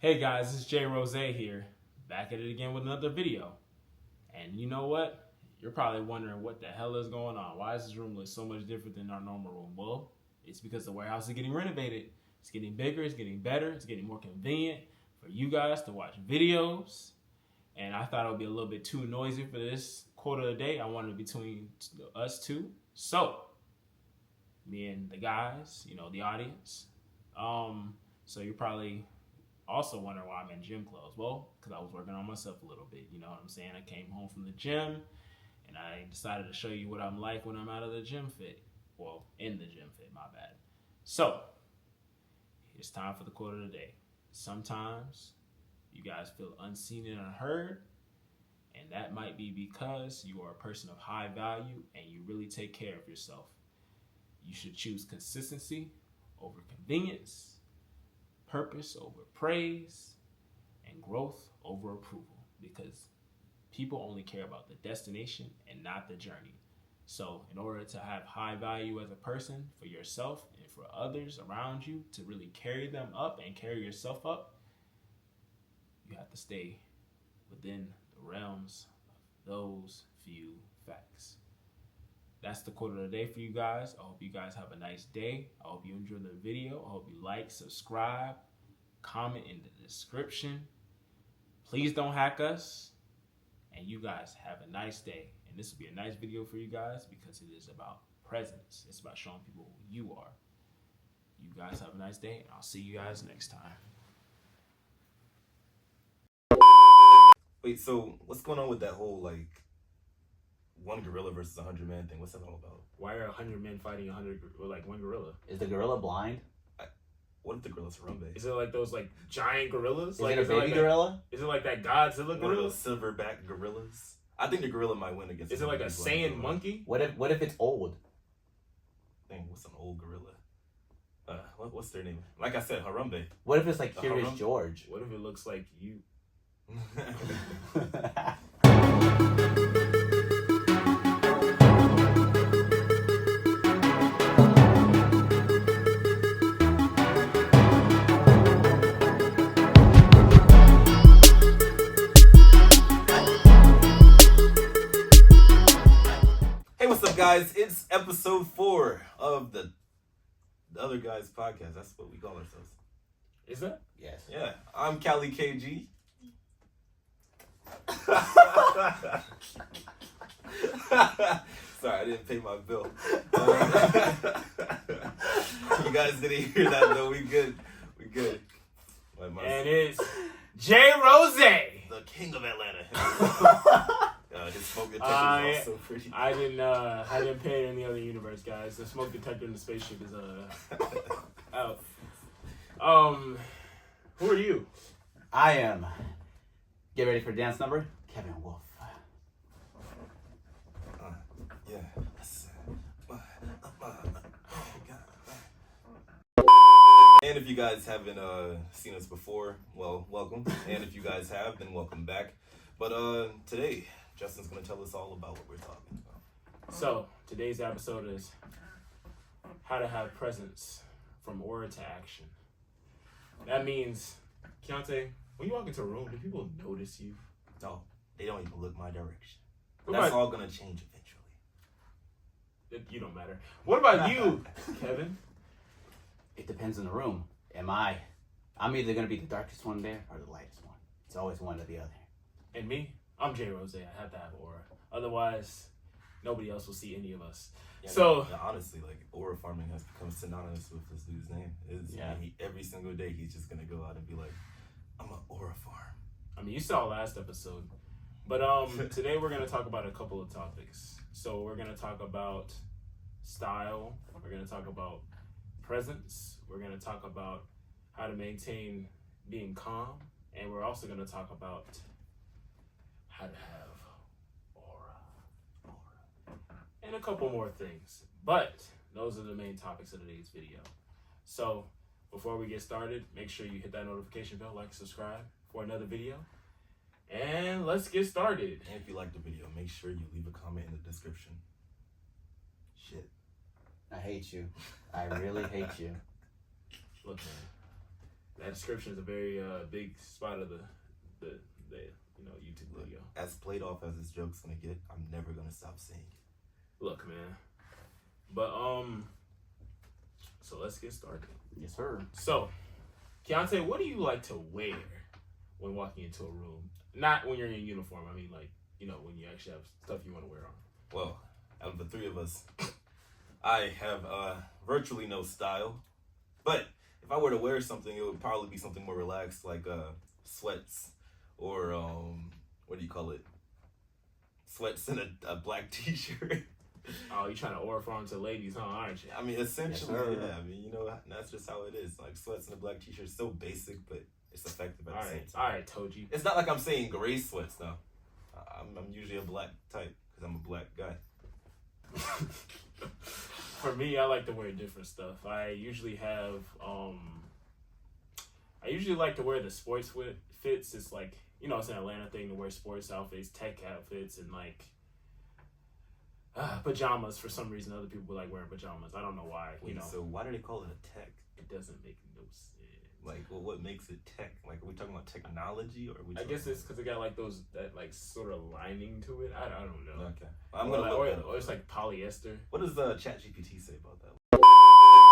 Hey guys, it's Jay Rose here, back at it again with another video. And you know what? You're probably wondering what the hell is going on. Why does this room look so much different than our normal room? Well, it's because the warehouse is getting renovated. It's getting bigger, it's getting better, it's getting more convenient for you guys to watch videos. And I thought it would be a little bit too noisy for this quote of the day. I wanted it between us two. So, me and the guys, the audience. So you're probably also wondering why I'm in gym clothes. Well, because I was working on myself a little bit. You know what I'm saying? I came home from the gym, and I decided to show you what I'm like when I'm out of the gym fit. Well, in the gym fit, my bad. So, it's time for the quote of the day. Sometimes you guys feel unseen and unheard, and that might be because you are a person of high value and you really take care of yourself. You should choose consistency over convenience, purpose over praise, and growth over approval, because people only care about the destination and not the journey. So in order to have high value as a person for yourself and for others around you, to really carry them up and carry yourself up, you have to stay within the realms of those few facts. That's the quote of the day for you guys. I hope you guys have a nice day. I hope you enjoy the video. I hope you like, subscribe, comment in the description. Please don't hack us. And you guys have a nice day. And this will be a nice video for you guys because it is about presence. It's about showing people who you are. You guys have a nice day, and I'll see you guys next time. Wait, so what's going on with that whole, one gorilla versus 100-man thing? What's that all about? Why are 100 men fighting one gorilla? Is the gorilla blind? What if the gorilla's Harambe? Is it like those giant gorillas? Is it a baby gorilla? Is it like that Godzilla One of gorilla? those silverback gorillas? I think the gorilla might win against. Is it like a Saiyan monkey? What if it's old? Dang, what's an old gorilla? What's their name? Like I said, Harambe. What if it's like Curious George? What if it looks like you? Hey, what's up, guys? It's episode 4 of the Other Guys podcast. That's what we call ourselves. Is that? Yes. Yeah, I'm Cali KG. Sorry, I didn't pay my bill. You guys didn't hear that though. We good. And it's Jay Rose. The king of Atlanta. His smoke detector is also pretty. I didn't pay it in the other universe, guys. The smoke detector in the spaceship is out. Who are you? I am. Get ready for dance number. Kevin Wolf. Yeah. And if you guys haven't seen us before, well, welcome. And if you guys have, then welcome back. But today, Justin's going to tell us all about what we're talking about. So, today's episode is how to have presence from aura to action. That means, Keontae, when you walk into a room, do people notice you? No, they don't even look my direction. What That's about- all going to change eventually. You don't matter. What about you, Kevin? It depends on the room. I'm either gonna be the darkest one there or the lightest one. It's always one or the other. And me? I'm Jay Rose. I have to have aura. Otherwise, nobody else will see any of us. Yeah, So, honestly, aura farming has become synonymous with this dude's name. Every single day, he's just going to go out and be like, I'm an aura farm. I mean, you saw last episode. But today we're going to talk about a couple of topics. So we're going to talk about style. We're going to talk about presence. We're going to talk about how to maintain being calm. And we're also going to talk about how to have aura. And a couple more things. But those are the main topics of today's video. So before we get started, make sure you hit that notification bell, like, subscribe for another video. And let's get started. And if you like the video, make sure you leave a comment in the description. Shit. I hate you. I really hate you. Look, man, that description is a very big spot of the YouTube video. As played off as this joke's gonna get, I'm never gonna stop saying it. Look, man. But so let's get started. Yes, sir. So, Keontae, what do you like to wear when walking into a room? Not when you're in uniform. I mean, like, when you actually have stuff you want to wear on. Well, out of the three of us, I have virtually no style. But if I were to wear something, it would probably be something more relaxed, like sweats or what do you call it? Sweats and a black t-shirt. Oh, you trying to orify to ladies, huh? Aren't you? I mean, essentially, Yes, sir. yeah. I mean, that's just how it is. Like sweats and a black t-shirt is so basic, but it's effective at the same time. All right, Toji. It's not like I'm saying gray sweats though. I'm usually a black type because I'm a black guy. For me, I like to wear different stuff. I usually like to wear the sports fits. It's like, it's an Atlanta thing to wear sports outfits, tech outfits, and like pajamas. For some reason, other people like wearing pajamas. I don't know why. Wait, so why do they call it a tech? It doesn't make no sense. Like, well, what makes it tech? Like, are we talking about technology, or are we? I guess it's because it got like that like sort of lining to it. I don't know. Okay, well, I'm gonna look that up. Or it's like polyester. What does ChatGPT say about that?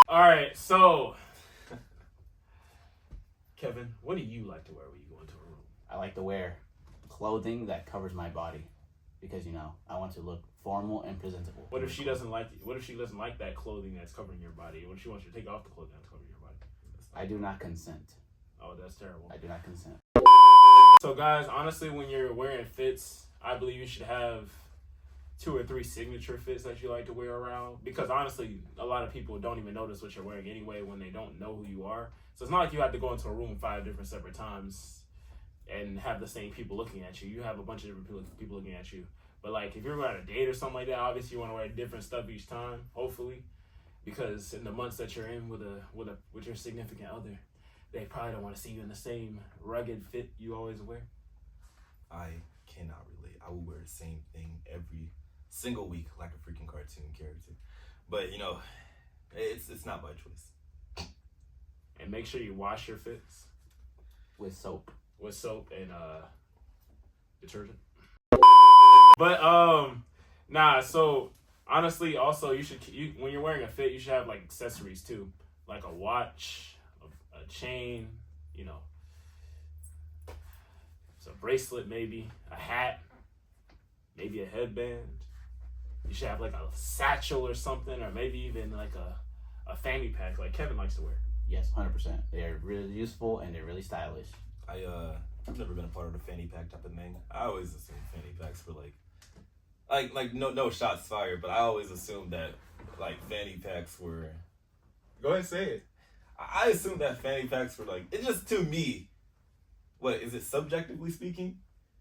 All right, so Kevin, what do you like to wear when you go into a room? I like to wear clothing that covers my body because I want to look formal and presentable. What if she doesn't like? What if she doesn't like that clothing that's covering your body? What if she wants you to take off the clothing that's covering your body? I do not consent. Oh, that's terrible. I do not consent. So, guys, honestly, when you're wearing fits, I believe you should have 2 or 3 signature fits that you like to wear around. Because honestly, a lot of people don't even notice what you're wearing anyway when they don't know who you are. So it's not like you have to go into a room 5 different separate times and have the same people looking at you. You have a bunch of different people looking at you. But like, if you're on a date or something like that, obviously you want to wear different stuff each time, hopefully. Because in the months that you're in with your significant other, they probably don't want to see you in the same rugged fit you always wear. I cannot relate. I will wear the same thing every single week like a freaking cartoon character. But it's not by choice. And make sure you wash your fits With soap. And detergent. But so honestly, also when you're wearing a fit, you should have like accessories too, like a watch, a chain, a bracelet, maybe a hat, maybe a headband. You should have like a satchel or something, or maybe even like a fanny pack, like Kevin likes to wear. Yes, 100%. They're really useful and they're really stylish. I've never been a part of the fanny pack type of thing. I always assumed fanny packs were like no shots fired, but I always assumed that like fanny packs were. Go ahead, say it. I assumed that fanny packs were like, it's just to me. What is it, subjectively speaking?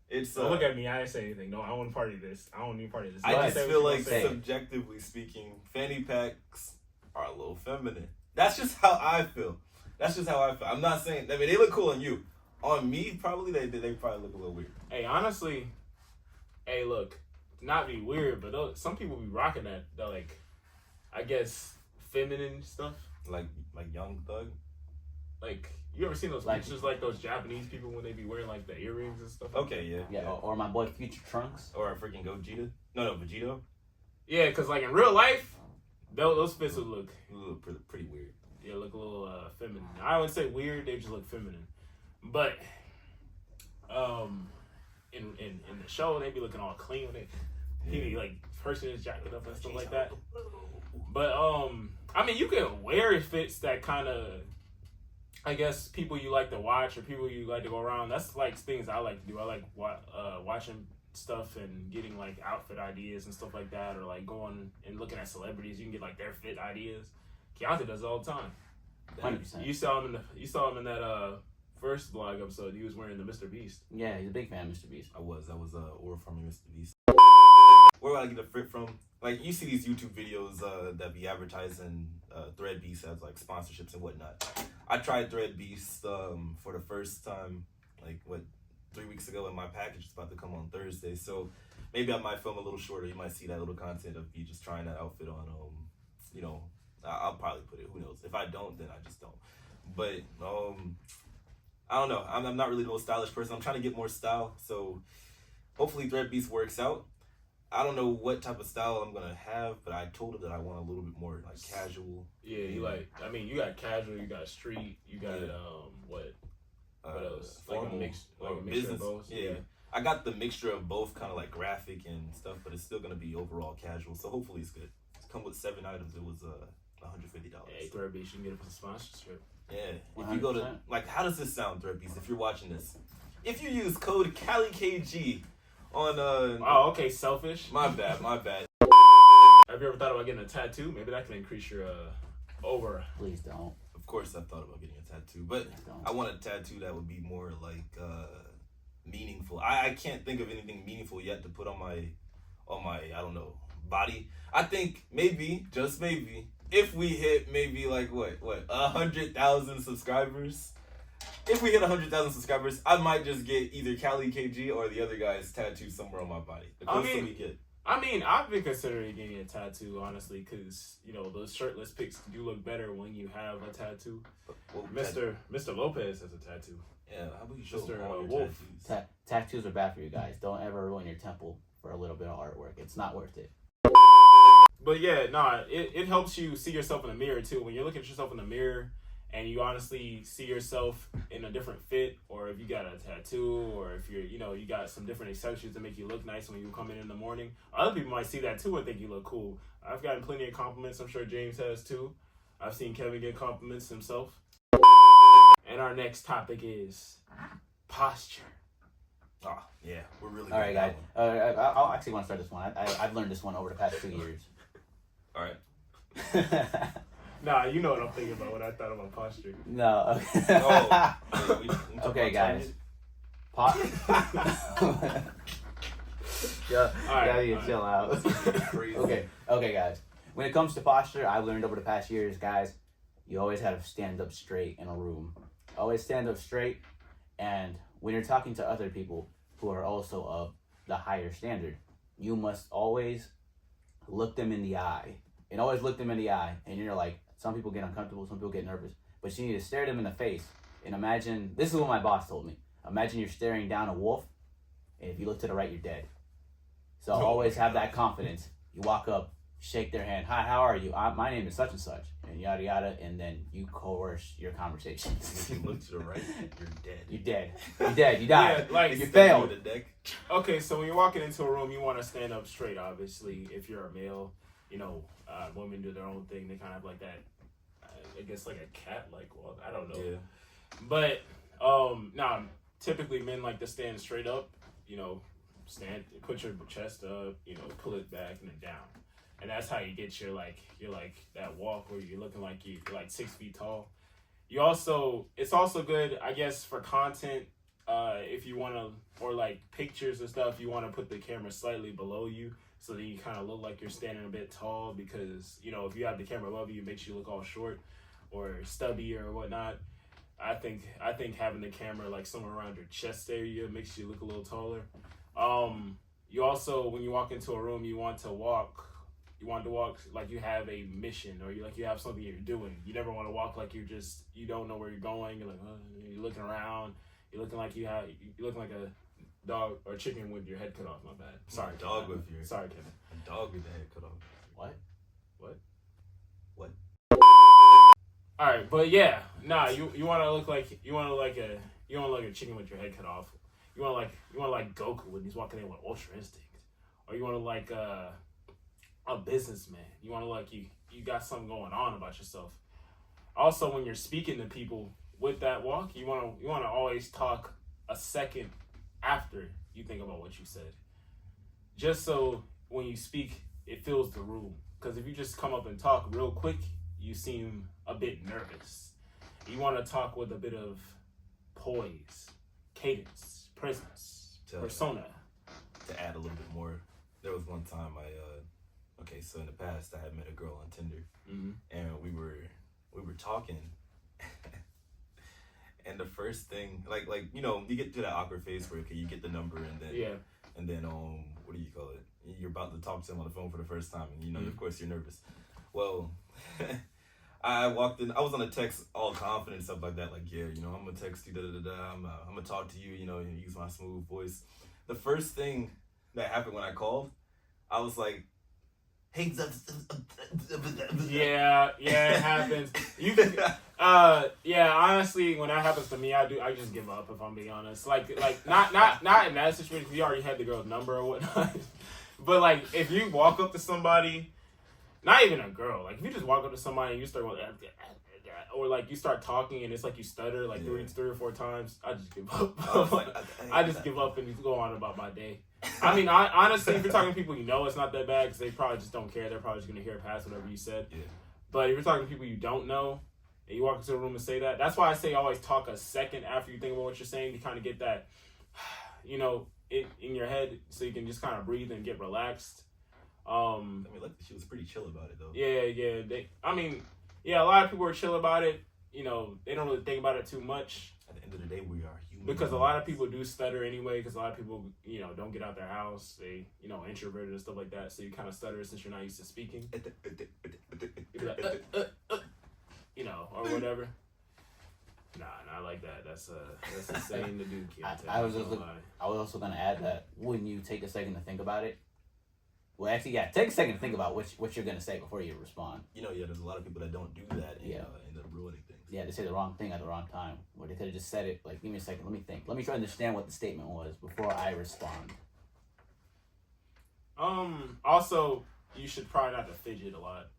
It's Don't look at me. I didn't say anything. No, I don't want to party this. I don't need to party this. I just feel like subjectively speaking, fanny packs are a little feminine. That's just how I feel. I'm not saying. I mean, they look cool on you. On me, probably they probably look a little weird. Hey, honestly, look, not be weird, but some people be rocking that like, I guess, feminine stuff. Like Young Thug. Like, you ever seen those like, pictures like those Japanese people when they be wearing like the earrings and stuff? Okay, yeah. Yeah, or my boy Future Trunks. Or a freaking Gogeta. No, Vegito. Yeah, because like in real life, those fits would look pretty weird. Yeah, look a little feminine. I wouldn't say weird; they just look feminine. But in the show, they be looking all clean. He be like pursing his jacket up and stuff like that. But I mean, you can wear fits that kind of, I guess, people you like to watch or people you like to go around. That's like things I like to do. I like watching stuff and getting like outfit ideas and stuff like that, or like going and looking at celebrities. You can get like their fit ideas. Keontae does it all the time. 100%. You saw him in that first vlog episode. He was wearing the Mr. Beast. Yeah, he's a big fan of Mr. Beast. I was Aura from Mr. Beast. Where would I get a fit from? Like, you see these YouTube videos that be advertising Thread Beast as like sponsorships and whatnot. I tried Thread Beast for the first time, like 3 weeks ago, and my package is about to come on Thursday. So maybe I might film a little shorter. You might see that little content of me just trying that outfit on. I'll probably put it. Who knows? If I don't, then I just don't. But I don't know. I'm not really the most stylish person. I'm trying to get more style, so hopefully Thread Beast works out. I don't know what type of style I'm gonna have, but I told her that I want a little bit more like casual. Yeah, you like. I mean, you got casual, you got street, you got what else? Formal, like a mixture business. of both. Yeah. I got the mixture of both, kind of like graphic and stuff, but it's still gonna be overall casual. So hopefully it's good. It's come with 7 items. It was $150. Hey, Thread Beast, you can get it for the sponsorship. Yeah. If 100%. you go to how does this sound, Thread Beast? If you're watching this, if you use code CaliKG on Oh, okay, selfish. my bad. Have you ever thought about getting a tattoo? Maybe that can increase your over. Please don't. Of course, I've thought about getting a tattoo, but Don't. I want a tattoo that would be more like meaningful. I can't think of anything meaningful yet to put on my I don't know, body. I think maybe, just maybe, if we hit maybe like what 100,000 subscribers. If we hit 100,000 subscribers, I might just get either Cali KG or the other guy's tattoo somewhere on my body. The closer we get. I mean, I've been considering getting a tattoo, honestly, because, you know, those shirtless pics do look better when you have a tattoo. Mr. Lopez has a tattoo. Yeah, how about you show Mr. all your Wolf. tattoos? Tattoos are bad for you guys. Don't ever ruin your temple for a little bit of artwork. It's not worth it. But yeah, it helps you see yourself in the mirror, too. When you're looking at yourself in the mirror and you honestly see yourself in a different fit, or if you got a tattoo, or if you're, you know, you got some different accessories to make you look nice when you come in the morning. Other people might see that too and think you look cool. I've gotten plenty of compliments. I'm sure James has too. I've seen Kevin get compliments himself. And our next topic is posture. Oh, yeah, we're really All right, good guys. at that I'll actually want to start this one. I've learned this one over the past 2 years. one. All right. Nah, you know what I'm thinking about when I thought about posture. No. Oh, Okay, guys. Yeah, Alright, chill out. Crazy. Okay, guys. When it comes to posture, I've learned over the past years, guys, you always have to stand up straight in a room. Always stand up straight, and when you're talking to other people who are also of the higher standard, you must always look them in the eye. And always look them in the eye, and you're like, some people get uncomfortable, some people get nervous, but you need to stare them in the face and imagine, this is what my boss told me, imagine you're staring down a wolf, and if you look to the right, you're dead. So always have that confidence. You walk up, shake their hand, hi, how are you? My name is such and such, and yada yada, and then you coerce your conversation. If you look to the right, you're dead. You're dead. You're dead. You died. Yeah, like, you Step failed. over the deck. Okay, so when you're walking into a room, you want to stand up straight, obviously. If you're a male, you know, women do their own thing. They kind of have like that, I guess like a cat, like, well, I don't know. Yeah. But, typically men like to stand straight up, you know, put your chest up, you know, pull it back and then down. And that's how you get you're like that walk where you're looking like you're like 6 feet tall. It's also good, I guess, for content, if you want to, or like pictures and stuff, you want to put the camera slightly below you so that you kind of look like you're standing a bit tall, because, you know, if you have the camera above you, it makes you look all short or stubby or whatnot. I think having the camera like somewhere around your chest area makes you look a little taller. You also, when you walk into a room, you want to walk like you have a mission, or you have something you're doing. You never want to walk like you don't know where you're going. You're like, you're looking around. You're looking like you're looking like a dog or chicken with your head cut off. My bad. Sorry, Dog Kevin. with your Sorry, Kevin. a dog with the head cut off. What? All right, but yeah, you want to look like a chicken with your head cut off. You want to like Goku when he's walking in with Ultra Instinct, or you want to like a businessman. You want to like you got something going on about yourself. Also, when you're speaking to people with that walk, you want to always talk a second after you think about what you said, just so when you speak, it fills the room. Because if you just come up and talk real quick, you seem a bit nervous. You want to talk with a bit of poise, cadence, presence, persona. To add a little bit more, there was one time so in the past I had met a girl on Tinder, and we were talking, and the first thing, like you know, you get to that awkward phase where you get the number, and then what do you call it? You're about to talk to him on the phone for the first time, and you know, of course, you're nervous. Well, I walked in. I was on a text, all confident, stuff like that. Like, yeah, you know, I'm gonna text you. Da da da. I'm gonna talk to you. You know, use my smooth voice. The first thing that happened when I called, I was like, "Hey, Yeah, it happens. You can, yeah. Honestly, when that happens to me, I just give up. If I'm being honest, like not in that situation. If you already had the girl's number or whatnot, but like if you walk up to somebody. Not even a girl. Like if you just walk up to somebody and you start going, or like you start talking and it's like you stutter like three or four times, I just give up. I just give up and go on about my day. I mean, honestly, if you're talking to people you know, it's not that bad because they probably just don't care. They're probably just gonna hear past whatever you said. Yeah. But if you're talking to people you don't know and you walk into a room and say that, that's why I say always talk a second after you think about what you're saying to kind of get that, you know, in your head so you can just kind of breathe and get relaxed. I mean, look, she was pretty chill about it, though. Yeah. A lot of people are chill about it. You know, they don't really think about it too much. At the end of the day, we are human. Because a lot of people do stutter anyway. Because a lot of people, you know, don't get out their house. They, you know, introverted and stuff like that. So you kind of stutter since you're not used to speaking. You know, or whatever. Nah, not like that. That's insane to do. I was also gonna add that when you take a second to think about it. Well, actually, yeah. Take a second to think about what you're gonna say before you respond. You know, yeah. There's a lot of people that don't do that and end up ruining things. Yeah, they say the wrong thing at the wrong time. Or they could have just said it like, "Give me a second. Let me think. Let me try to understand what the statement was before I respond." Also, you should try not to fidget a lot.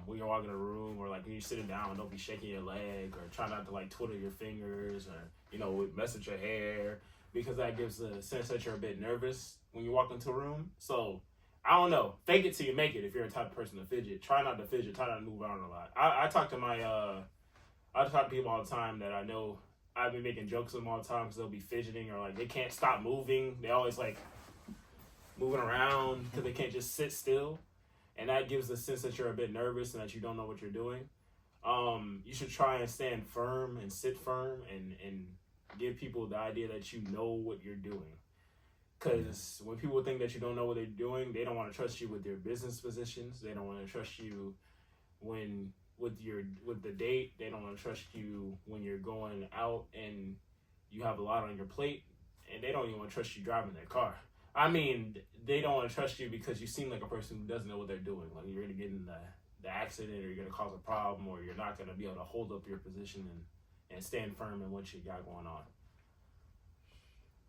When you're walking in a room or like when you're sitting down, don't be shaking your leg or try not to like twiddle your fingers or, you know, mess with your hair because that gives a sense that you're a bit nervous when you walk into a room. So. I don't know. Fake it till you make it. If you're a type of person to fidget, try not to fidget. Try not to move around a lot. I talk to I talk to people all the time that I know. I've been making jokes with them all the time because they'll be fidgeting or like they can't stop moving. They always like moving around because they can't just sit still, and that gives the sense that you're a bit nervous and that you don't know what you're doing. You should try and stand firm and sit firm and give people the idea that you know what you're doing. Because when people think that you don't know what they're doing, they don't want to trust you with their business positions. They don't want to trust you with the date. They don't want to trust you when you're going out and you have a lot on your plate. And they don't even want to trust you driving their car. I mean, they don't want to trust you because you seem like a person who doesn't know what they're doing. Like you're going to get in the accident or you're going to cause a problem or you're not going to be able to hold up your position and stand firm in what you got going on.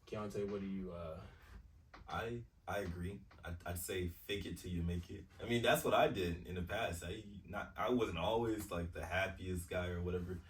Keontae, what do you... I agree. I'd say fake it till you make it. I mean, that's what I did in the past. I wasn't always like the happiest guy or whatever,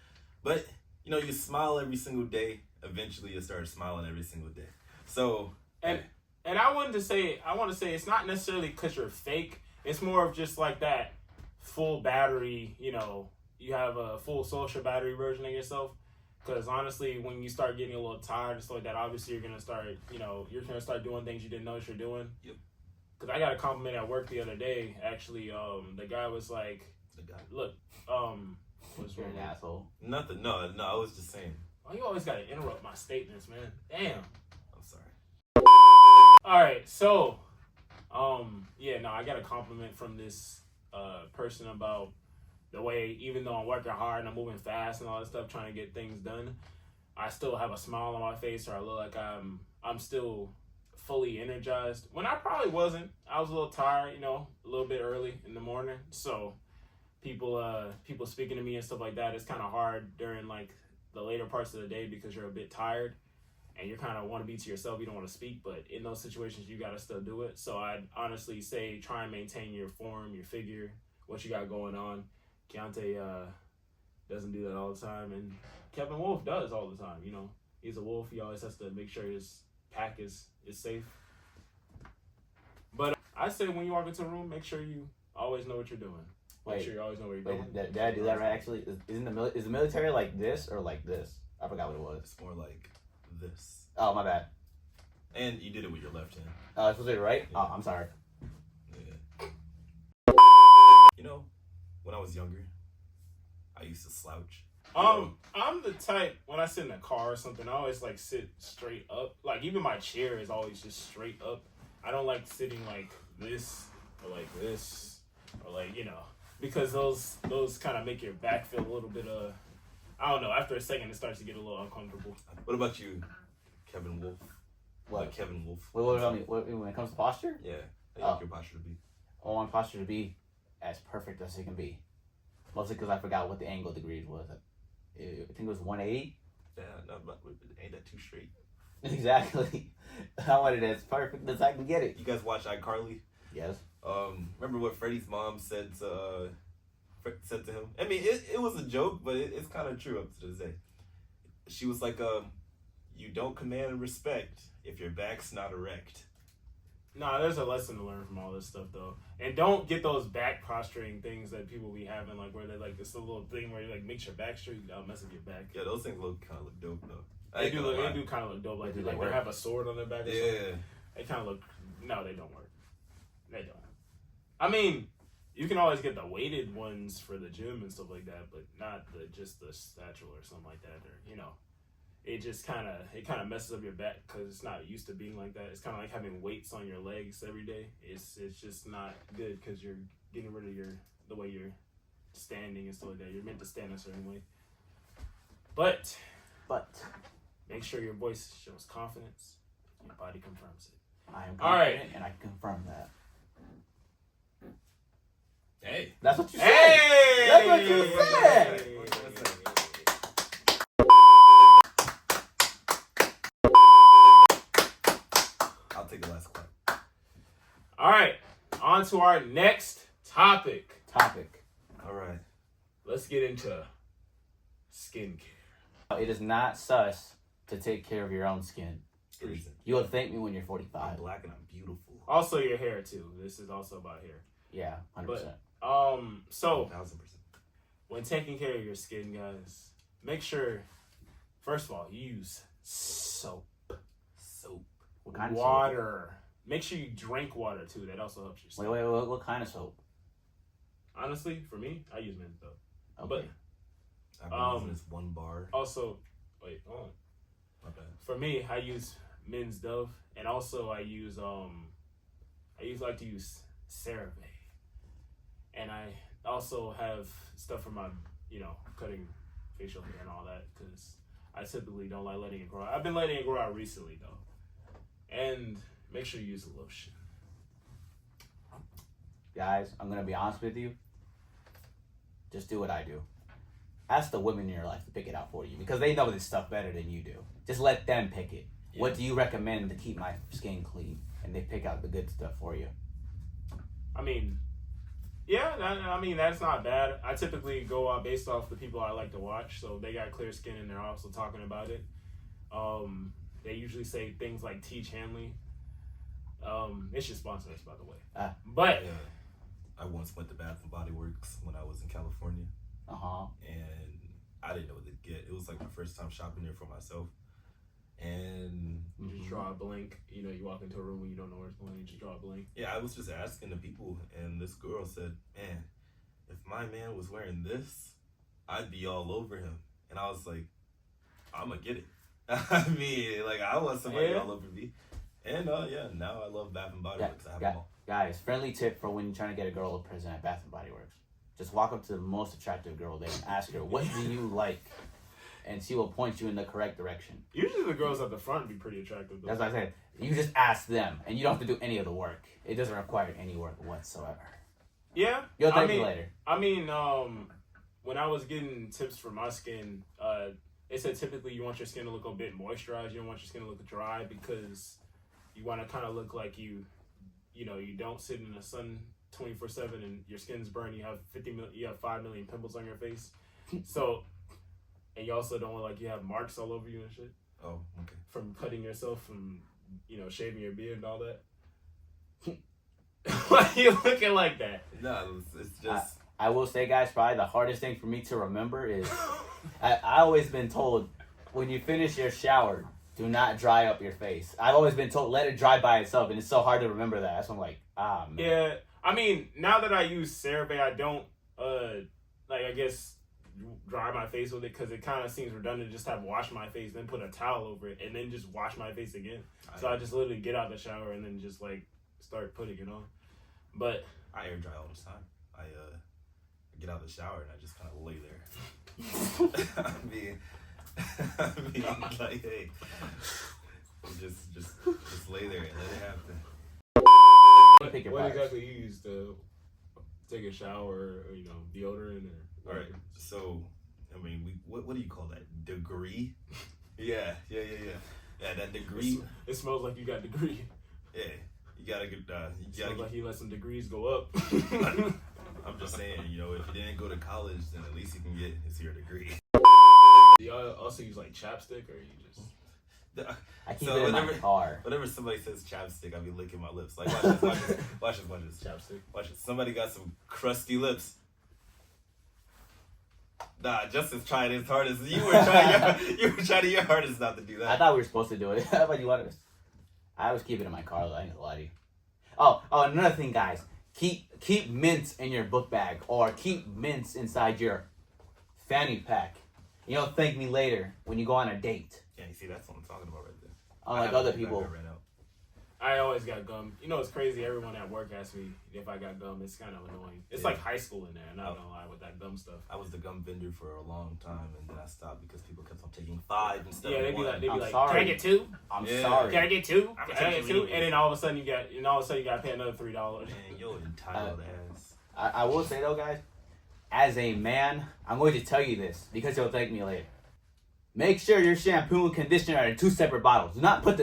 but you know, you smile every single day. Eventually, you start smiling every single day. So and I want to say it's not necessarily because you're fake. It's more of just like that full battery. You know, you have a full social battery version of yourself. Because honestly, when you start getting a little tired and stuff like that, obviously you're gonna start doing things you didn't know you're doing. Yep. Because I got a compliment at work the other day. Actually, the guy was like, "Look, what's You're an asshole." Nothing. No. I was just saying. Oh, you always gotta interrupt my statements, man. Damn. I'm sorry. All right, so, I got a compliment from this person about. The way, even though I'm working hard and I'm moving fast and all that stuff, trying to get things done, I still have a smile on my face, or I look like I'm still fully energized. When I probably wasn't. I was a little tired, you know, a little bit early in the morning. So people speaking to me and stuff like that, it's kind of hard during like the later parts of the day because you're a bit tired and you kind of want to be to yourself. You don't want to speak, but in those situations, you got to still do it. So I'd honestly say try and maintain your form, your figure, what you got going on. Keontae doesn't do that all the time, and Kevin Wolf does all the time. You know, he's a wolf. He always has to make sure his pack is safe. But I say when you walk into a room, make sure you always know what you're doing. Make sure you always know what you're doing. Did I do that right? Actually, is the military like this or like this? I forgot what it was. It's more like this. Oh, my bad. And you did it with your left hand. Oh, I supposed to do it right? Yeah. Oh, I'm sorry. Yeah. You know, when I was younger, I used to slouch. I'm the type, when I sit in a car or something, I always like sit straight up. Like even my chair is always just straight up. I don't like sitting like this or like this or like, you know. because those kind of make your back feel a little bit I don't know. After a second, it starts to get a little uncomfortable. What about you, Kevin Wolf? What? Like Kevin Wolf. What about me? When it comes to posture? Yeah. How you like your posture to be? I want posture to be as perfect as it can be. Mostly because I forgot what the angle degrees was. I think it was 180. Yeah, no, ain't that too straight? Exactly. I want it as perfect as I can get it. You guys watch iCarly? Yes. Remember what Freddie's mom said to him? I mean, it was a joke, but it's kind of true up to this day. She was like, you don't command respect if your back's not erect. Nah, there's a lesson to learn from all this stuff, though. And don't get those back posturing things that people be having, like, where they like, this little thing where you, like, makes your back straight, that'll mess up your back. Yeah, those things kind of look dope, though. They do kind of look dope. Like, they have a sword on their back or something. They kind of look... No, they don't work. They don't. I mean, you can always get the weighted ones for the gym and stuff like that, but not just the satchel or something like that. Or, you know, it just kind of messes up your back because it's not used to being like that. It's kind of like having weights on your legs every day. It's just not good because you're getting rid of the way you're standing and stuff like that. You're meant to stand a certain way. But make sure your voice shows confidence. Your body confirms it. I am confident, all right, and I confirm that. Hey. That's what you said. Hey! That's what you said. I'll take the last clap. All right, on to our next topic. All right. Let's get into skincare. It is not sus to take care of your own skin. It isn't. You will thank me when you're 45. I'm black and I'm beautiful. Also, your hair too. This is also about hair. Yeah, 100%. So 1000%. when taking care of your skin, guys, make sure, first of all, use soap. What kind of water. Soap? Make sure you drink water too. That also helps your skin. Wait. What kind of soap? Honestly, for me, I use Men's Dove. Okay. I've been using this one bar. Also, wait, hold on. My bad. For me, I use Men's Dove, and also I like to use CeraVe, and I also have stuff for my, cutting facial hair and all that because I typically don't like letting it grow out. I've been letting it grow out recently though, and make sure you use the lotion. Guys, I'm going to be honest with you. Just do what I do. Ask the women in your life to pick it out for you because they know this stuff better than you do. Just let them pick it. Yeah. What do you recommend to keep my skin clean? And they pick out the good stuff for you. I mean, yeah, that's not bad. I typically go out based off the people I like to watch. So they got clear skin and they're also talking about it. They usually say things like Teach Hanley. They should sponsor us, by the way. But I once went to Bath and Body Works when I was in California. And I didn't know what to get. It was like my first time shopping there for myself. And you just draw a blank. You walk into a room when you don't know where it's going, you just draw a blank. Yeah, I was just asking the people, and this girl said, man, if my man was wearing this, I'd be all over him. And I was like, I'm going to get it. I mean, like, I want somebody all over me. And, now I love Bath and Body Works. I have them all. Guys, friendly tip for when you're trying to get a girl to present at Bath and Body Works. Just walk up to the most attractive girl there and ask her, what do you like? And she will point you in the correct direction. Usually the girls at the front be pretty attractive, though. That's what I said. You just ask them, and you don't have to do any of the work. It doesn't require any work whatsoever. Yeah. You'll thank me later. I mean, when I was getting tips for my skin, they said typically you want your skin to look a bit moisturized. You don't want your skin to look dry because you want to kind of look like you don't sit in the sun 24/7 and your skin's burned. You have 5 million pimples on your face. So, and you also don't want like you have marks all over you and shit. Oh, okay. From cutting yourself, from shaving your beard and all that. Why are you looking like that? No, it's just. I will say, guys, probably the hardest thing for me to remember is I always been told when you finish your shower, do not dry up your face. I've always been told let it dry by itself, and it's so hard to remember that. So I'm like, man. Yeah, I mean, now that I use CeraVe, I don't I guess dry my face with it because it kind of seems redundant to just have wash my face, then put a towel over it, and then just wash my face again. So I just literally get out the shower and then just like start putting it on. But I air dry all the time. get out of the shower and I just kind of lay there. I mean, like, hey, just lay there and let it happen. What exactly you use to take a shower, or deodorant, or? All right, so I mean, what do you call that? Degree? Yeah, that degree. It smells like you got degree. Yeah, you gotta get. Smells like you let some degrees go up. I'm just saying, if you didn't go to college, then at least you can get your degree. Do y'all also use like chapstick, or you just? I keep it in my car. Whenever somebody says chapstick, I'll be licking my lips. Like, watch this. Chapstick. Watch it. Somebody got some crusty lips. Nah, Justin's trying his hardest. You were trying your hardest not to do that. I thought we were supposed to do it. But you wanted us. I always keep it in my car, though. I ain't gonna lie to you. Oh, another thing, guys. Keep mints in your book bag, or keep mints inside your fanny pack. Thank me later when you go on a date. Yeah, you see, that's what I'm talking about right there. Unlike other people. I always got gum. It's crazy. Everyone at work asks me if I got gum. It's kind of annoying. It's like high school in there. Not gonna lie with that gum stuff. I was the gum vendor for a long time, and then I stopped because people kept on taking 5 instead of 1. They'd be like, sorry. "Can I get 2? I'm sorry. Can I get 2? Can I get 2?" And then all of a sudden you got to pay another $3. Man, you're entitled ass. I will say though, guys, as a man, I'm going to tell you this because you'll thank me later. Make sure your shampoo and conditioner are in 2 separate bottles. Do not get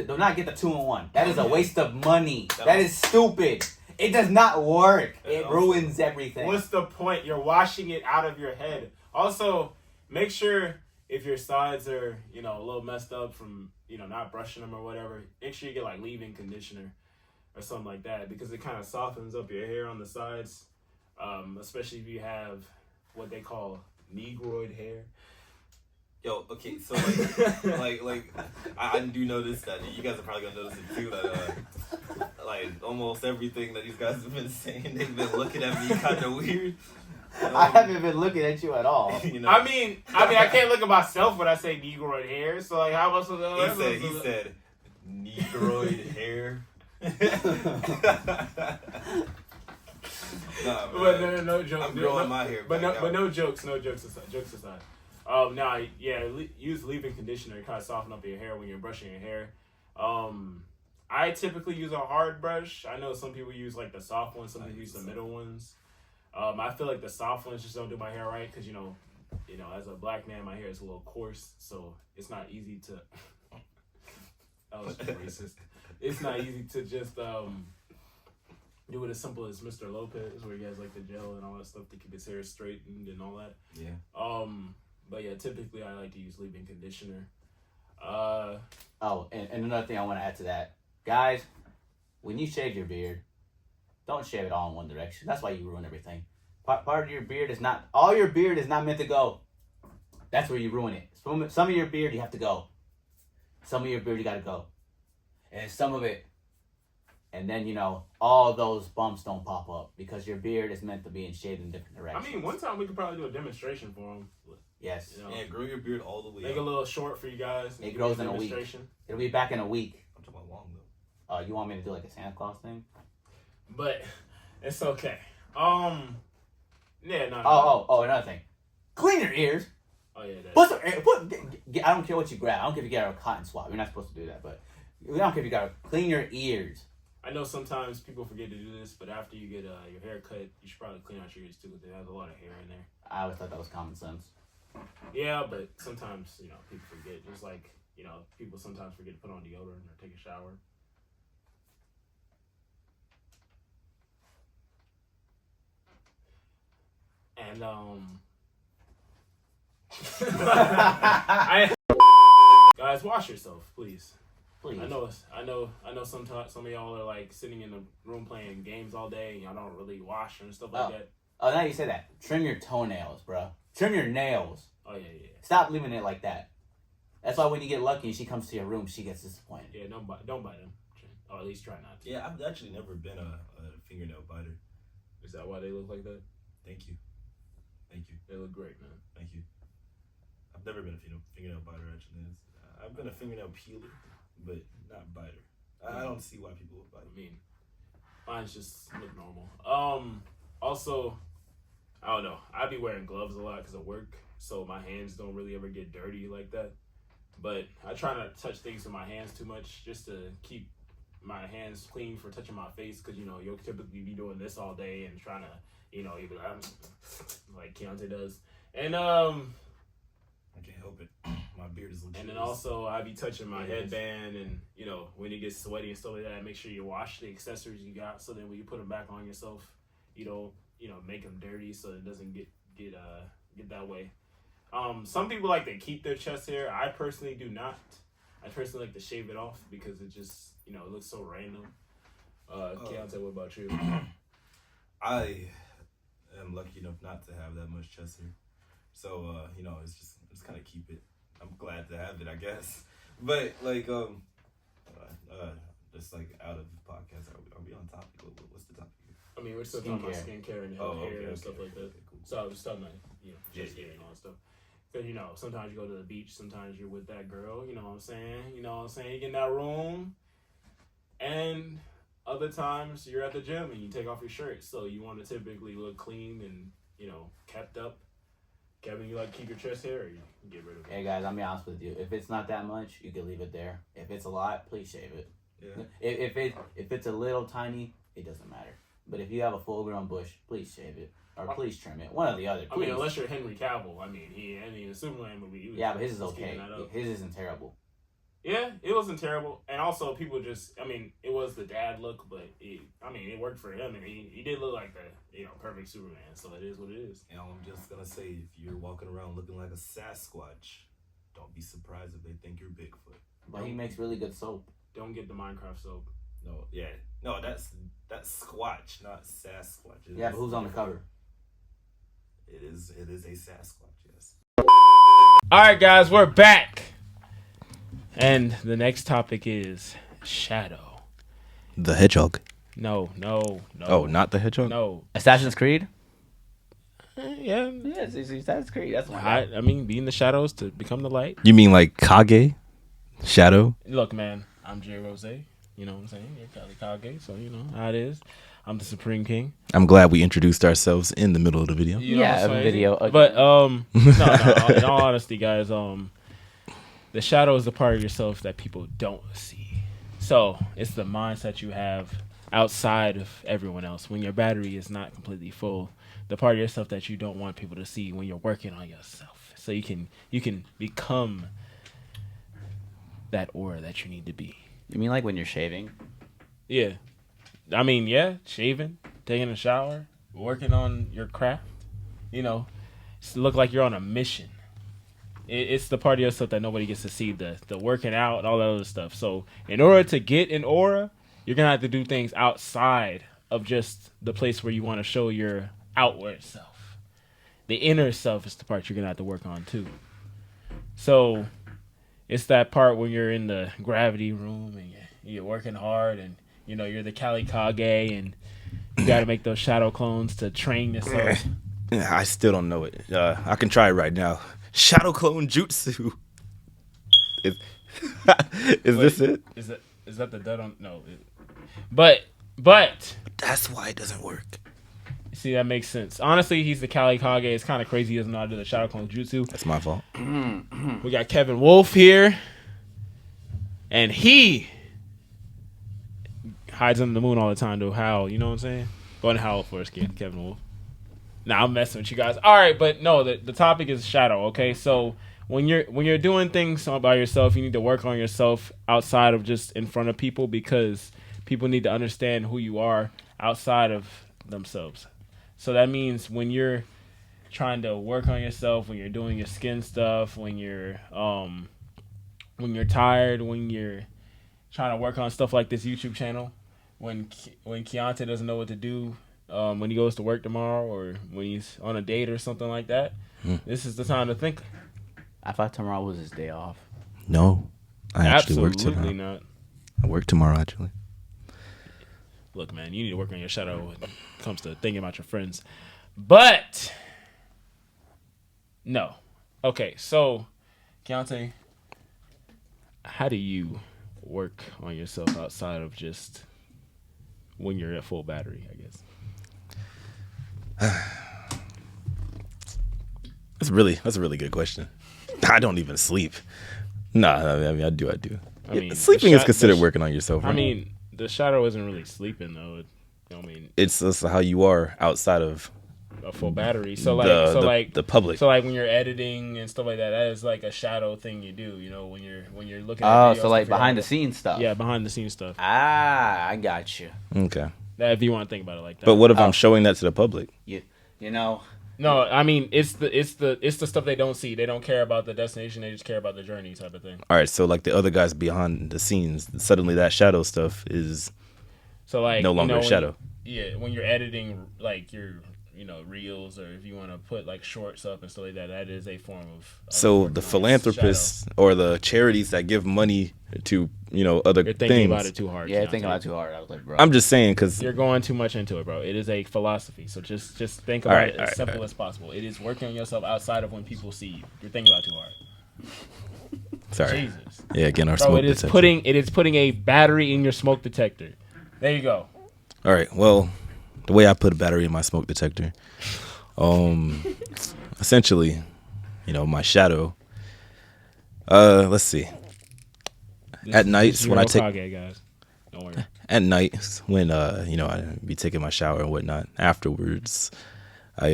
the 2-in-1. That is a waste of money. That is stupid. It does not work. It ruins everything. What's the point? You're washing it out of your head. Also, make sure if your sides are, a little messed up from, not brushing them or whatever, make sure you get like leave-in conditioner or something like that, because it kind of softens up your hair on the sides, especially if you have what they call negroid hair. Yo, okay, so like I do notice that you guys are probably gonna notice it too, that like almost everything that these guys have been saying, they've been looking at me kind of weird. I haven't been looking at you at all. I mean, I can't look at myself when I say negroid hair. So like, how else? He said negroid hair. Nah, but no joke. I'm growing my hair. But no jokes. No jokes aside. Jokes aside. Use leave-in conditioner to kind of soften up your hair when you're brushing your hair. I typically use a hard brush. I know some people use like the soft ones. Some people use the middle ones. I feel like the soft ones just don't do my hair right because as a black man, my hair is a little coarse, so it's not easy to. That was racist. It's not easy to just do it as simple as Mr. Lopez, where he has like the gel and all that stuff to keep his hair straightened and all that. Yeah. But yeah, typically I like to use leave-in conditioner. And another thing I want to add to that, guys, when you shave your beard, don't shave it all in one direction. That's why you ruin everything. Part of your beard is not, all your beard is not meant to go. That's where you ruin it. Some of your beard you have to go. Some of your beard you got to go. And some of it, and then all those bumps don't pop up because your beard is meant to be shaved in different directions. I mean, one time we could probably do a demonstration for them. Yes. Yeah, grow your beard all the way Make up. it a little short for you guys. It grows in a week. It'll be back in a week. I'm talking about long though. Oh, you want me to do like a Santa Claus thing? But it's okay. Yeah, no. Oh, another thing. Clean your ears. Oh yeah. I don't care what you grab. I don't care if you got a cotton swab. You're not supposed to do that, but I don't care if you got to clean your ears. I know sometimes people forget to do this, but after you get your hair cut, you should probably clean out your ears too, because it has a lot of hair in there. I always thought that was common sense. Yeah, but sometimes, people forget. Just like, people sometimes forget to put on deodorant or take a shower. And, guys, wash yourself, please. Please. I know. Sometimes some of y'all are like sitting in the room playing games all day, and y'all don't really wash and stuff like that. Oh, now you say that. Trim your toenails, bro. Trim your nails. Oh yeah. Stop leaving it like that. That's why when you get lucky and she comes to your room, she gets disappointed. Yeah, don't bite them. Or at least try not to. Yeah, I've actually never been a fingernail biter. Is that why they look like that? Thank you. They look great, man. Thank you. I've never been a fingernail biter, actually. I've been a fingernail peeler, but not biter. I don't see why people would bite. I mean, mine's just look normal. Also, I don't know. I be wearing gloves a lot because of work, so my hands don't really ever get dirty like that. But I try not to touch things with my hands too much, just to keep my hands clean for touching my face. Because you'll typically be doing this all day and trying to, you be like Keontae does, and I can't help it. My beard is legit. And then also I be touching my headband, and when it gets sweaty and stuff like that, make sure you wash the accessories you got, so then when you put them back on yourself, you don't make them dirty, so it doesn't get that way. Some people like to keep their chest hair. I personally do not. I personally like to shave it off because it just it looks so random. Keontae, what about you? I am lucky enough not to have that much chest hair, so it's kind of keep it. I'm glad to have it, I guess. But just like out of the podcast, are we on topic? What's the topic here? I mean, we're still talking about skincare and hair and stuff like that. Okay, cool. So I was talking about chest hair and all that stuff. Because sometimes you go to the beach, sometimes you're with that girl. You know what I'm saying? You get in that room, and other times you're at the gym and you take off your shirt, so you want to typically look clean and kept up. Kevin, you like keep your chest hair, or you get rid of it? Hey guys, I'll be honest with you. If it's not that much, you can leave it there. If it's a lot, please shave it. Yeah. If it's a little tiny, it doesn't matter. But if you have a full grown bush, please shave it. Or please trim it. One or the other. Please. I mean, unless you're Henry Cavill. I mean, the Superman movie. But his is okay. His isn't terrible. Yeah, it wasn't terrible. And also, people it was the dad look, but it worked for him, and he did look like the perfect Superman. So it is what it is. And I'm just gonna say, if you're walking around looking like a Sasquatch, don't be surprised if they think you're Bigfoot. But he makes really good soap. Don't get the Minecraft soap. No, that's Squatch, not Sasquatch. But who's on the cover? It is a Sasquatch, yes. All right, guys, we're back. And the next topic is shadow. The Hedgehog. No. Oh, not the Hedgehog? No. Assassin's Creed? Yeah. Yes, it's Assassin's Creed. That's what I mean, be in the shadows to become the light. You mean like Kage? Shadow? Look, man, I'm Jay Rose. You know what I'm saying? You're Kali Kage, so you know how it is. I'm the Supreme King. I'm glad we introduced ourselves in the middle of the video. A video. Okay. But no, in all honesty, guys, the shadow is the part of yourself that people don't see. So it's the mindset you have outside of everyone else when your battery is not completely full. The part of yourself that you don't want people to see when you're working on yourself, so you can become that aura that you need to be. You mean like when you're shaving? Yeah. I mean, yeah, shaving, taking a shower, working on your craft. Look like you're on a mission. It's the part of yourself that nobody gets to see, the working out and all that other stuff. So in order to get an aura, you're going to have to do things outside of just the place where you want to show your outward self. The inner self is the part you're going to have to work on too. So it's that part when you're in the gravity room and you're working hard and you're the Kali Kage and you got to make those shadow clones to train yourself. I still don't know it. I can try it right now. Shadow clone jutsu. Is this it? Is that the dead on? No. But that's why it doesn't work. See, that makes sense. Honestly, he's the Kali Kage. It's kind of crazy he doesn't know how to do the shadow clone jutsu. That's my fault. We got Kevin Wolf here, and he hides under the moon all the time to howl. You know what I'm saying? Go ahead and howl first, Kevin Wolf. Nah, I'm messing with you guys. All right, but no, the topic is shadow. Okay, so when you're doing things by yourself, you need to work on yourself outside of just in front of people, because people need to understand who you are outside of themselves. So that means when you're trying to work on yourself, when you're doing your skin stuff, when you're tired, when you're trying to work on stuff like this YouTube channel, when Keontae doesn't know what to do, when he goes to work tomorrow, or when he's on a date or something like that, this is the time to think. I thought tomorrow was his day off. No, I actually work tomorrow. Absolutely not. I work tomorrow, actually. Look, man, you need to work on your shadow when it comes to thinking about your friends. But no. Okay, so Keontae, how do you work on yourself outside of just when you're at full battery, I guess? That's a really good question. I don't even sleep. Nah, I mean I do. I mean, Sleeping is considered working on yourself, right? I mean, the shadow isn't really sleeping though. I mean, it's just how you are outside of a full battery. So the public. So like when you're editing and stuff like that, that is like a shadow thing you do. You know, when you're looking. Oh, at videos so like behind the scenes stuff. Yeah, behind the scenes stuff. Ah, I got you. Okay. That if you want to think about it like that. But what if I'm showing that to the public? You know. No, I mean it's the stuff they don't see. They don't care about the destination. They just care about the journey type of thing. All right, so like the other guys behind the scenes, suddenly that shadow stuff is so like no longer a shadow. When you're editing like your reels, or if you want to put like shorts up and stuff like that, that is a form of so the philanthropists or the charities that give money to other you're thinking things. about it too hard. Yeah, thinking about it too hard. I was like, bro. I'm just saying because you're going too much into it, bro. It is a philosophy, so just think about it as simple as possible. It is working on yourself outside of when people see you. You're thinking about it too hard. Sorry. Jesus. Yeah, again, our bro, smoke it is detector. it is putting a battery in your smoke detector. There you go. All right. Well, the way I put a battery in my smoke detector, essentially, my shadow. Let's see. At nights when I take guys. Don't worry. At night when I be taking my shower and whatnot. Afterwards, I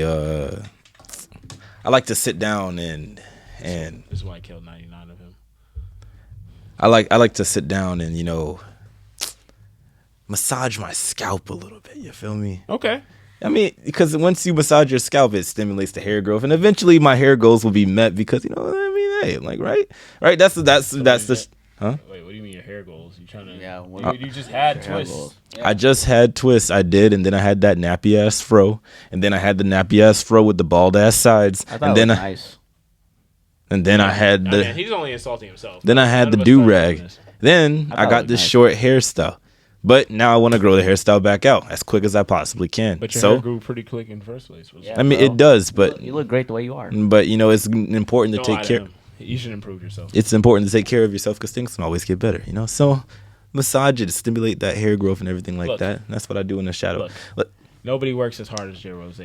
like to sit down and this is why I killed 99 of him. I like to sit down and massage my scalp a little bit. You feel me? Okay. I mean, because once you massage your scalp, it stimulates the hair growth, and eventually my hair goals will be met because hey, like right. That's the. Huh? Wait, what do you mean your hair goals? You trying to? Yeah. You just had twists. Yeah. I just had twists. I did, and then I had that nappy ass fro, and then I had the nappy ass fro with the bald ass sides, I thought and it then was nice. and then I had the. He's only insulting himself. Then I had the do rag. Then I got this short hairstyle, but now I want to grow the hairstyle back out as quick as I possibly can. But your hair grew pretty quick in the first place. Yeah, I mean, it does, but you look great the way you are. But it's important to take care. You should improve yourself. It's important to take care of yourself because things can always get better, So massage it, stimulate that hair growth and everything like that. That's what I do in the shadow. Look, nobody works as hard as J. Rose.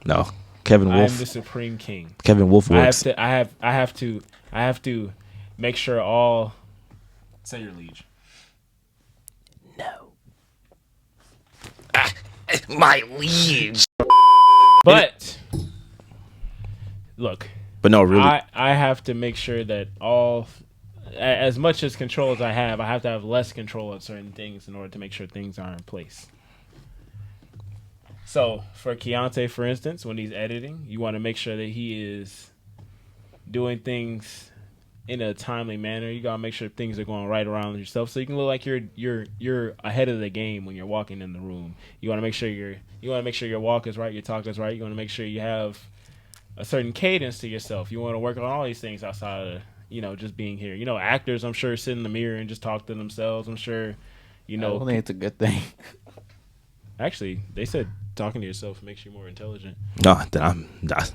No, Kevin Wolf. I am the supreme king. Kevin Wolf works. I have to make sure all. Say your liege. No. My liege. But look. But no, really. I have to make sure that as much as control as I have to have less control of certain things in order to make sure things are in place. So for Keontae, for instance, when he's editing, you want to make sure that he is doing things in a timely manner. You gotta make sure things are going right around yourself, so you can look like you're ahead of the game when you're walking in the room. You want to make sure your walk is right, your talk is right. You want to make sure you have a certain cadence to yourself. You want to work on all these things outside of just being here. Actors, I'm sure, sit in the mirror and just talk to themselves. I'm sure, I don't think it's a good thing. Actually, they said talking to yourself makes you more intelligent. No, then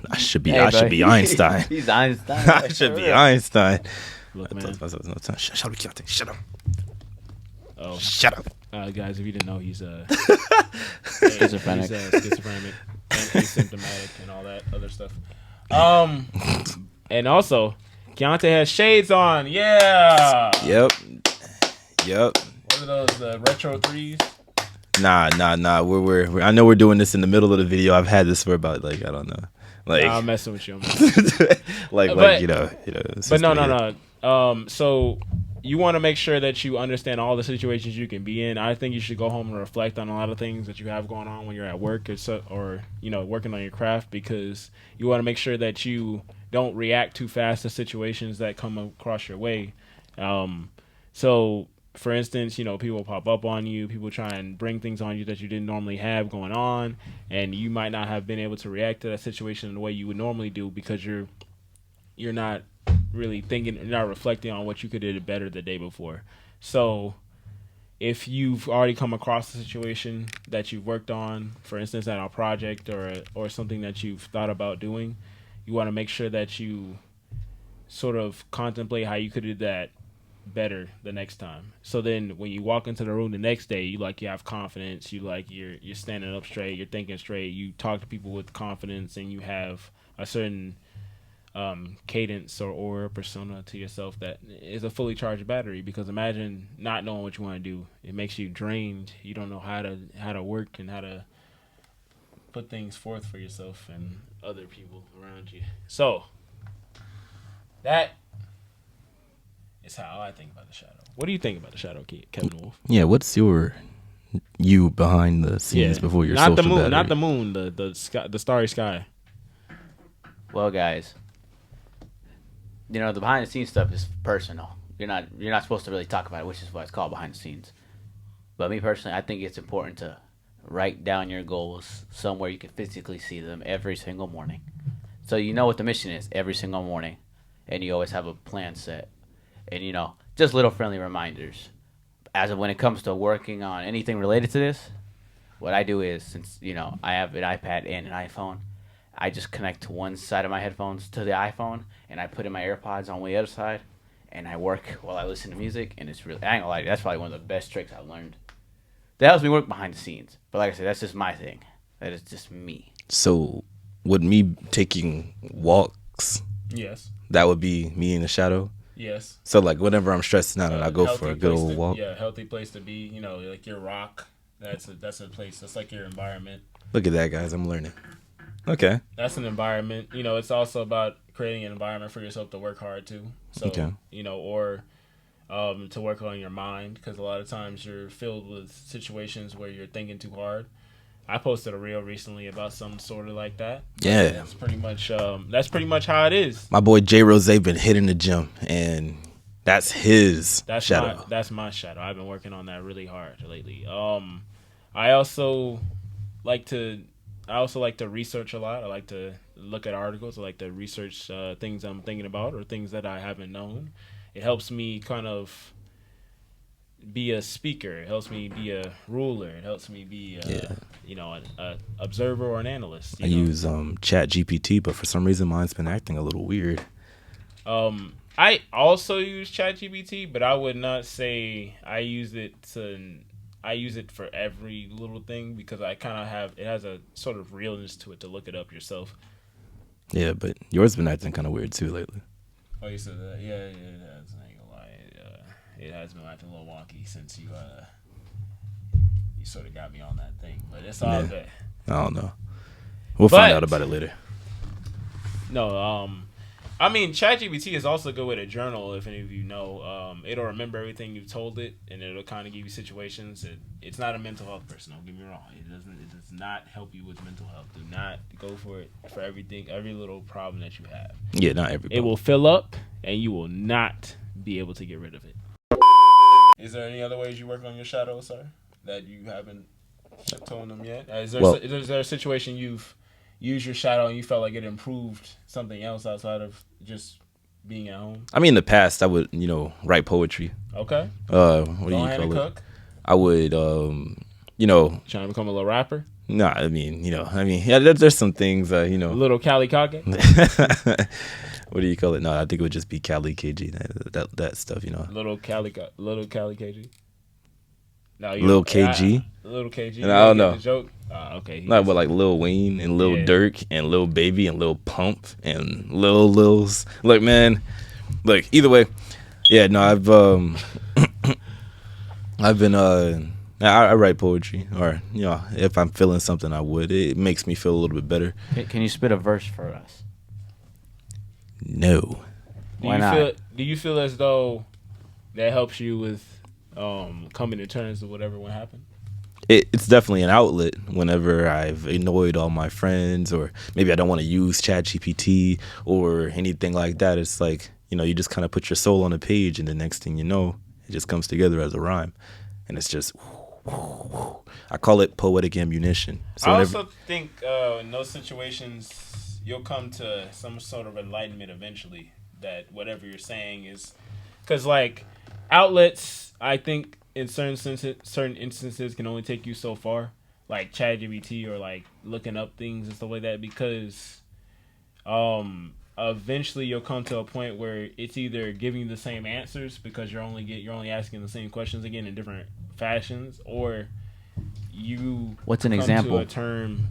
I should be Einstein. He's Einstein. I should be Einstein. Look, man. Shut up, Keontae. Shut up. Oh, shut up. Guys, if you didn't know, he's schizophrenic. He's schizophrenic and asymptomatic and all that other stuff. And also, Keontae has shades on. Yeah. Yep. What are those? The retro 3s? Nah. We're I know we're doing this in the middle of the video. I've had this for about I don't know. I'm messing with you. But no. So you want to make sure that you understand all the situations you can be in. I think you should go home and reflect on a lot of things that you have going on when you're at work or working on your craft, because you want to make sure that you don't react too fast to situations that come across your way. So for instance, people pop up on you, people try and bring things on you that you didn't normally have going on, and you might not have been able to react to that situation in the way you would normally do because you're not really thinking, you're not reflecting on what you could have did better the day before. So if you've already come across a situation that you've worked on, for instance, at a project or something that you've thought about doing, you want to make sure that you sort of contemplate how you could do that better the next time. So then when you walk into the room the next day, you have confidence, you're standing up straight, you're thinking straight, you talk to people with confidence, and you have a certain cadence or aura persona to yourself that is a fully charged battery. Because imagine not knowing what you want to do. It makes you drained. You don't know how to work and how to put things forth for yourself and other people around you. So that is how I think about the shadow. What do you think about the shadow, Kevin Wolf? Yeah, what's your you behind the scenes before your not social the moon, battery? not the moon, the sky, the starry sky. Well, guys, you know, the behind the scenes stuff is personal. You're not supposed to really talk about it, which is why it's called behind the scenes. But me personally, I think it's important to write down your goals somewhere you can physically see them every single morning. So you know what the mission is every single morning, and you always have a plan set. And, you know, just little friendly reminders. As of when it comes to working on anything related to this, what I do is, since, you know, I have an iPad and an iPhone, I just connect one side of my headphones to the iPhone, and I put in my AirPods on the other side, and I work while I listen to music, and it's really, I ain't gonna lie to you, that's probably one of the best tricks I've learned. That helps me work behind the scenes. But like I said, that's just my thing. That is just me. So, would me taking walks, Yes. that would be me in the shadow? Yes. So, like, whenever I'm stressing out and I go for a good old walk? Yeah, healthy place to be. You know, like your rock. That's a place. That's like your environment. Look at that, guys. I'm learning. Okay. That's an environment. You know, it's also about creating an environment for yourself to work hard too. So, Okay. you know, or to work on your mind, because a lot of times you're filled with situations where you're thinking too hard. I posted a reel recently about something sort of like that. Yeah. That's pretty much how it is. My boy J Rose been hitting the gym, and that's his shadow. That's my shadow. I've been working on that really hard lately. I also like to research a lot. I like to look at articles. I like to research things I'm thinking about or things that I haven't known. It helps me kind of be a speaker. It helps me be a ruler. It helps me be an observer or an analyst. I use Chat GPT, but for some reason mine's been acting a little weird. I also use ChatGPT, but I would not say I use it for every little thing, because I kind of it has a sort of realness to it to look it up yourself. Yeah, but yours been acting kind of weird too lately. Oh, you said that? Yeah, it has. I ain't gonna lie. It has been acting a little wonky since you sort of got me on that thing, but it's all good. I don't know. We'll find out about it later. No, I mean, ChatGPT is also good with a journal. If any of you know, it'll remember everything you've told it, and it'll kind of give you situations. It's not a mental health person. Don't get me wrong. It does not help you with mental health. Do not go for it for everything, every little problem that you have. Yeah, not every. It will fill up, and you will not be able to get rid of it. Is there any other ways you work on your shadow, sir, that you haven't told them yet? Is there a situation you've used your shadow and you felt like it improved something else outside of just being at home? I mean, in the past, I would, write poetry. Okay. What do you call it? Cook? I would, trying to become a little rapper? No, I mean, yeah, there's some things, A little Cali Cocket? What do you call it? No, I think it would just be Cali KG, that stuff, Little Cali KG? No, Lil KG? Little KG? I don't know. The joke? Okay. Not but like Lil Wayne and Lil Durk and Lil Baby and Lil Pump and Lils. Look, man. Look, either way, yeah. No, I've been I write poetry, or if I'm feeling something, I would. It makes me feel a little bit better. Can you spit a verse for us? No. Why not? Do you feel as though that helps you with coming to terms with whatever would happen? It's definitely an outlet whenever I've annoyed all my friends, or maybe I don't want to use ChatGPT or anything like that. It's like, you just kind of put your soul on a page, and the next thing you know, it just comes together as a rhyme. And it's just, I call it poetic ammunition. So I also think in those situations, you'll come to some sort of enlightenment eventually, that whatever you're saying is, because like outlets, I think in certain instances can only take you so far, like ChatGPT or like looking up things and stuff like that, because eventually you'll come to a point where it's either giving you the same answers because you're only asking the same questions again in different fashions, or you what's an come example to a term.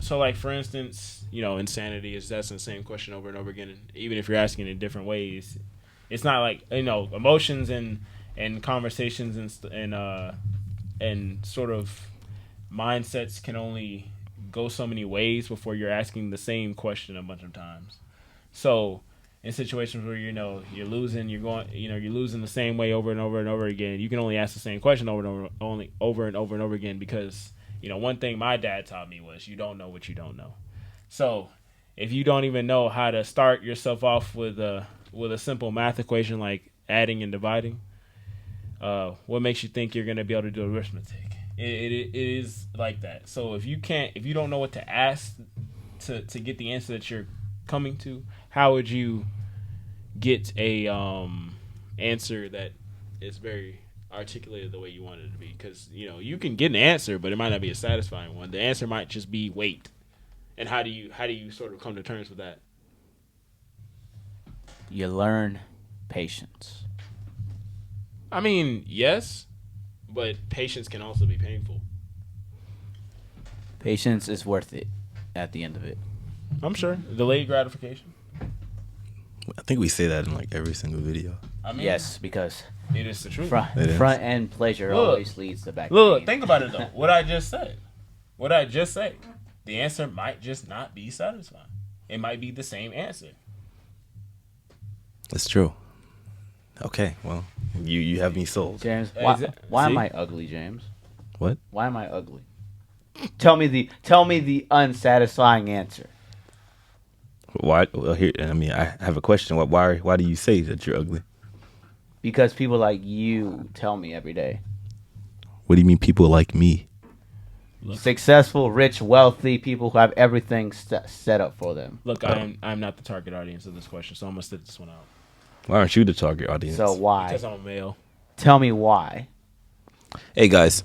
So, like, for instance, insanity is that's the same question over and over again. Even if you're asking it in different ways, it's not like emotions and conversations and sort of mindsets can only go so many ways before you're asking the same question a bunch of times. So, in situations where you're losing, you're losing the same way over and over and over again, you can only ask the same question over and over again because one thing my dad taught me was you don't know what you don't know. So if you don't even know how to start yourself off with a simple math equation like adding and dividing, what makes you think you're going to be able to do arithmetic? It is like that. So if you don't know what to ask to get the answer that you're coming to, how would you get a answer that is very articulated the way you want it to be? Because you can get an answer, but it might not be a satisfying one. The answer might just be wait. And how do you sort of come to terms with that? You learn patience. I mean, yes, but patience can also be painful. Patience is worth it at the end of it. I'm sure. Delayed gratification. I think we say that in like every single video. I mean, yes, because it is the truth. Front end pleasure always leads to back. Look, think about it though. What I just said. The answer might just not be satisfying. It might be the same answer. That's true. Okay, well, you have me sold. James, why am I ugly, James? What? Why am I ugly? Tell me the unsatisfying answer. Why? Well, here, I mean, I have a question. Why do you say that you're ugly? Because people like you tell me every day. What do you mean people like me? Look. Successful, rich, wealthy people who have everything set up for them. Look, I'm not the target audience of this question, so I'm gonna sit this one out. Why aren't you the target audience? So why? Because I'm a male. Tell me why. Hey guys,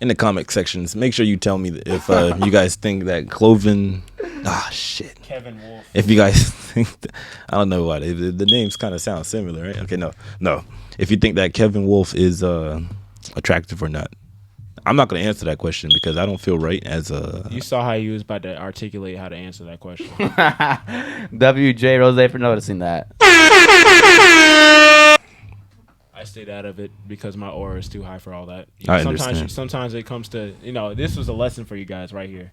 in the comment sections, make sure you tell me if you guys think that Cloven. Shit. Kevin Wolf. If you guys think, I don't know why the names kind of sound similar, right? Okay, no. If you think that Kevin Wolf is attractive or not, I'm not going to answer that question because I don't feel right as a. You saw how he was about to articulate how to answer that question. WJ Rose for noticing that. I stayed out of it because my aura is too high for all that. I understand. Sometimes it comes to this was a lesson for you guys right here.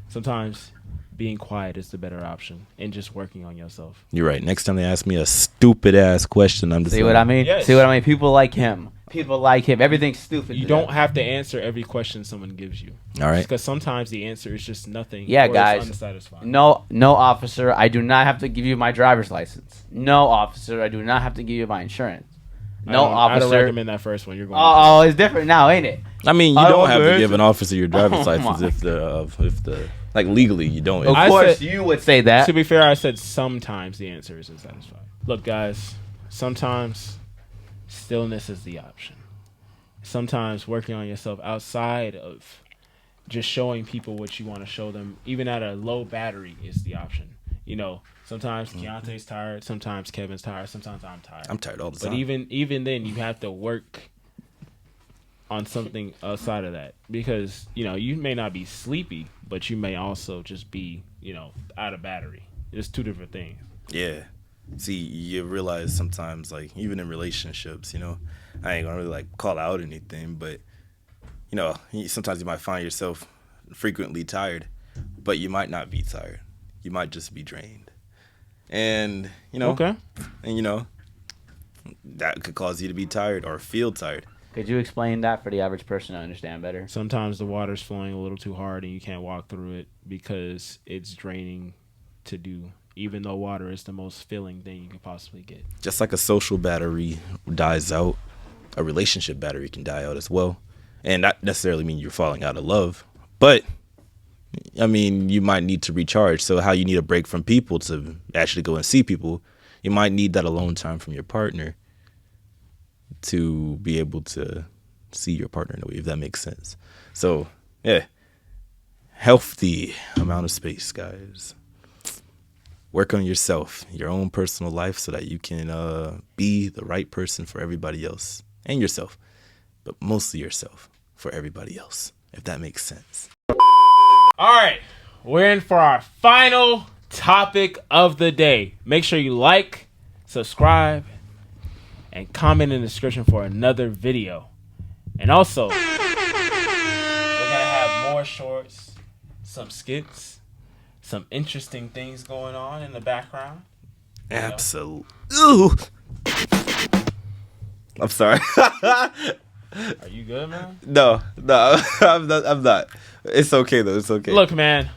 Sometimes being quiet is the better option and just working on yourself. You're right. Next time they ask me a stupid ass question, I'm just See what I mean? Yes. See what I mean? People like him. Everything's stupid. You don't have to answer every question someone gives you. All right. Because sometimes the answer is just nothing. Yeah, or guys. It's unsatisfying. No, officer. I do not have to give you my driver's license. No, officer. I do not have to give you my insurance. No, officer. I don't recommend that first one. You're going. Oh, it's different now, ain't it? I mean, you don't have to give an officer your driver's license if the like legally you don't. Of course, you would say that. To be fair, I said sometimes the answer isn't satisfying. Look, guys, sometimes stillness is the option. Sometimes working on yourself outside of just showing people what you want to show them, even at a low battery, is the option. Sometimes Keontae's tired, sometimes Kevin's tired, sometimes I'm tired. I'm tired all the time. But even then, you have to work on something outside of that because you may not be sleepy, but you may also just be out of battery. It's two different things. Yeah. See, you realize sometimes, like, even in relationships, I ain't gonna really like call out anything, but sometimes you might find yourself frequently tired, but you might not be tired. You might just be drained, and okay, and that could cause you to be tired or feel tired. Could you explain that for the average person to understand better? Sometimes the water's flowing a little too hard and you can't walk through it because it's draining to do. Even though water is the most filling thing you can possibly get. Just like a social battery dies out, a relationship battery can die out as well. And not necessarily mean you're falling out of love, but I mean, you might need to recharge. So how you need a break from people to actually go and see people, you might need that alone time from your partner to be able to see your partner in a way, if that makes sense. So, yeah, healthy amount of space, guys. Work on yourself, your own personal life, so that you can be the right person for everybody else and yourself, but mostly yourself for everybody else, if that makes sense. All right, we're in for our final topic of the day. Make sure you like, subscribe, and comment in the description for another video. And also, we're gonna have more shorts, some skits, some interesting things going on in the background. Absolutely. Ooh. I'm sorry. Are you good, man? No, I'm not. It's okay though. It's okay. Look, man.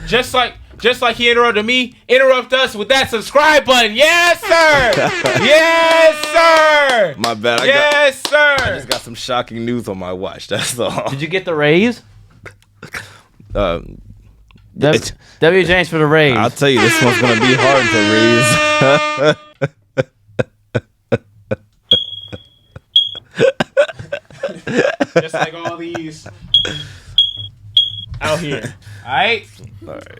just like he interrupted me, interrupt us with that subscribe button. Yes, sir. Yes, sir. My bad. I just got some shocking news on my watch. That's all. Did you get the raise? Um, W. James for the raise. I'll tell you, this one's gonna be hard to raise. Just like all these out here. All right. All right.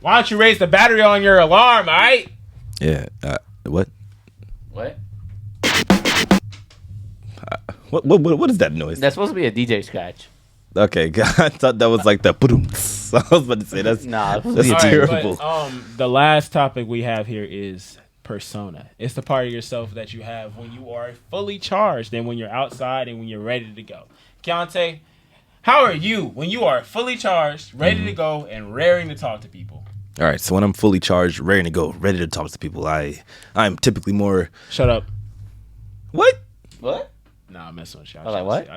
Why don't you raise the battery on your alarm? All right. Yeah. What? What? What is that noise? That's supposed to be a DJ scratch. Okay, I thought that was like the boom. I was about to say that's terrible. But, the last topic we have here is persona. It's the part of yourself that you have when you are fully charged and when you're outside and when you're ready to go. Keontae, how are you when you are fully charged, ready to go, and raring to talk to people? All right, so when I'm fully charged, ready to go, ready to talk to people, I'm typically more. Shut up. What? Nah, I'm messing with you. I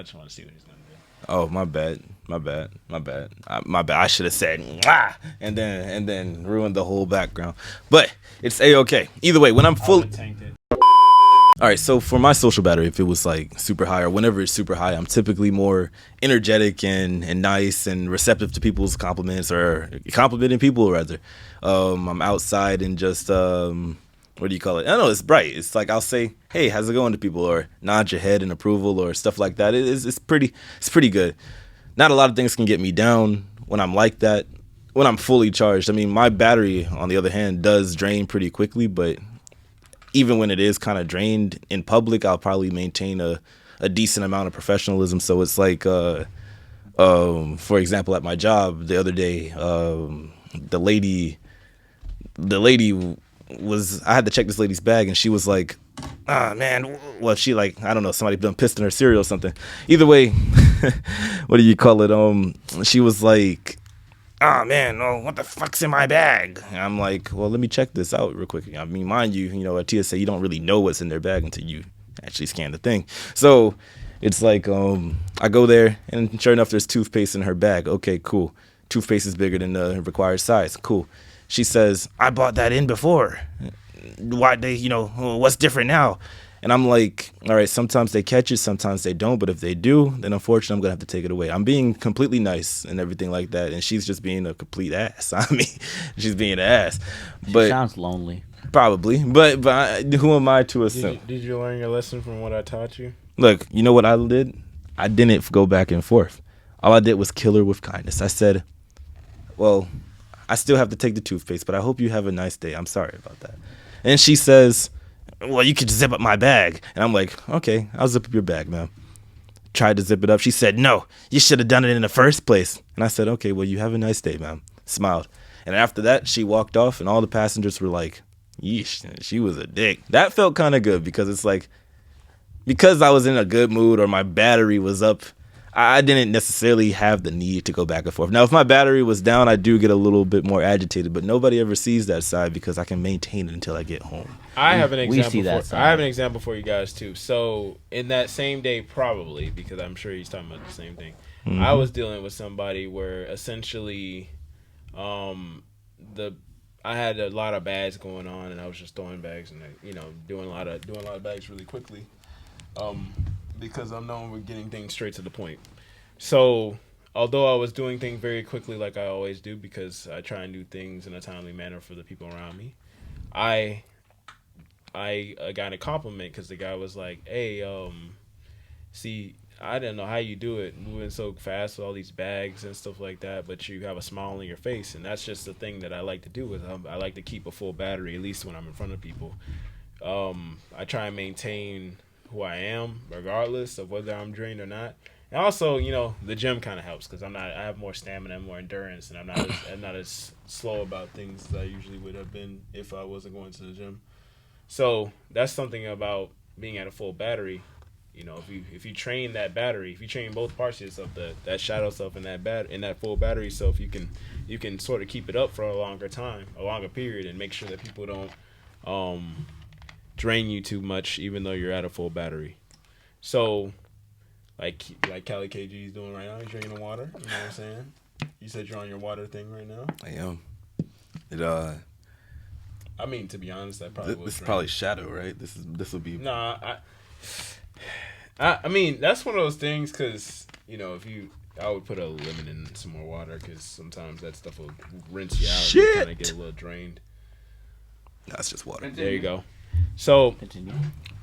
just want to see what he's gonna do. Oh, my bad. I should have said "Mwah," and then ruined the whole background. But it's a-okay. Either way, when I'm fully. All right, so for my social battery, if it was like super high or whenever it's super high, I'm typically more energetic and nice and receptive to people's compliments or complimenting people rather. I'm outside and just what do you call it? I don't know, it's bright. It's like I'll say, "Hey, how's it going?" to people or nod your head in approval or stuff like that. It's pretty good. Not a lot of things can get me down when I'm like that. When I'm fully charged, I mean, my battery on the other hand does drain pretty quickly, but even when it is kind of drained in public, I'll probably maintain a decent amount of professionalism. So it's like, for example, at my job the other day, the lady was, I had to check this lady's bag and she was like, man, well, she like, I don't know, somebody done pissed in her cereal or something. Either way, what do you call it? She was like, man, what the fuck's in my bag? And I'm like, well, let me check this out real quick. I mean, mind you, at TSA, you don't really know what's in their bag until you actually scan the thing. So it's like, I go there and sure enough, there's toothpaste in her bag. Okay, cool. Toothpaste is bigger than the required size. Cool. She says, I bought that in before. Why what's different now? And I'm like, all right, sometimes they catch it, sometimes they don't. But if they do, then unfortunately, I'm going to have to take it away. I'm being completely nice and everything like that. And she's just being a complete ass. I mean, she's being an ass. But she sounds lonely. Probably. But who am I to assume? Did you learn your lesson from what I taught you? Look, you know what I did? I didn't go back and forth. All I did was kill her with kindness. I said, well, I still have to take the toothpaste, but I hope you have a nice day. I'm sorry about that. And she says, well, you could zip up my bag. And I'm like, okay, I'll zip up your bag, ma'am. Tried to zip it up. She said, no, you should have done it in the first place. And I said, okay, well, you have a nice day, ma'am. Smiled. And after that, she walked off, and all the passengers were like, yeesh, she was a dick. That felt kind of good because it's like, because I was in a good mood or my battery was up, I didn't necessarily have the need to go back and forth. Now, if my battery was down, I do get a little bit more agitated, but nobody ever sees that side because I can maintain it until I get home. I have an example for you guys too. So in that same day, probably because I'm sure he's talking about the same thing. Mm-hmm. I was dealing with somebody where essentially, I had a lot of bags going on, and I was just throwing bags and doing a lot of bags really quickly. Because I'm known for getting things straight to the point. So, although I was doing things very quickly like I always do because I try and do things in a timely manner for the people around me, I got a compliment because the guy was like, hey, see, I didn't know how you do it, moving so fast with all these bags and stuff like that, but you have a smile on your face, and that's just the thing that I like to do. I like to keep a full battery, at least when I'm in front of people. I try and maintain who I am, regardless of whether I'm drained or not. And also, you know, the gym kind of helps because I have more stamina, more endurance, and I'm not as slow about things as I usually would have been if I wasn't going to the gym. So that's something about being at a full battery. You know, if you train that battery, if you train both parts of yourself, that shadow self and that full battery self, you can sort of keep it up for a longer time, a longer period, and make sure that people don't drain you too much, even though you're at a full battery. So, like Cali KG is doing right now, he's drinking the water. You know what I'm saying? You said you're on your water thing right now. I am. I mean, to be honest, that probably this is probably shadow, right? This will be. Nah, I mean, that's one of those things because, you know, I would put a lemon in some more water because sometimes that stuff will rinse you out. Shit. You kind of get a little drained. That's just water. There you go. So, Continue.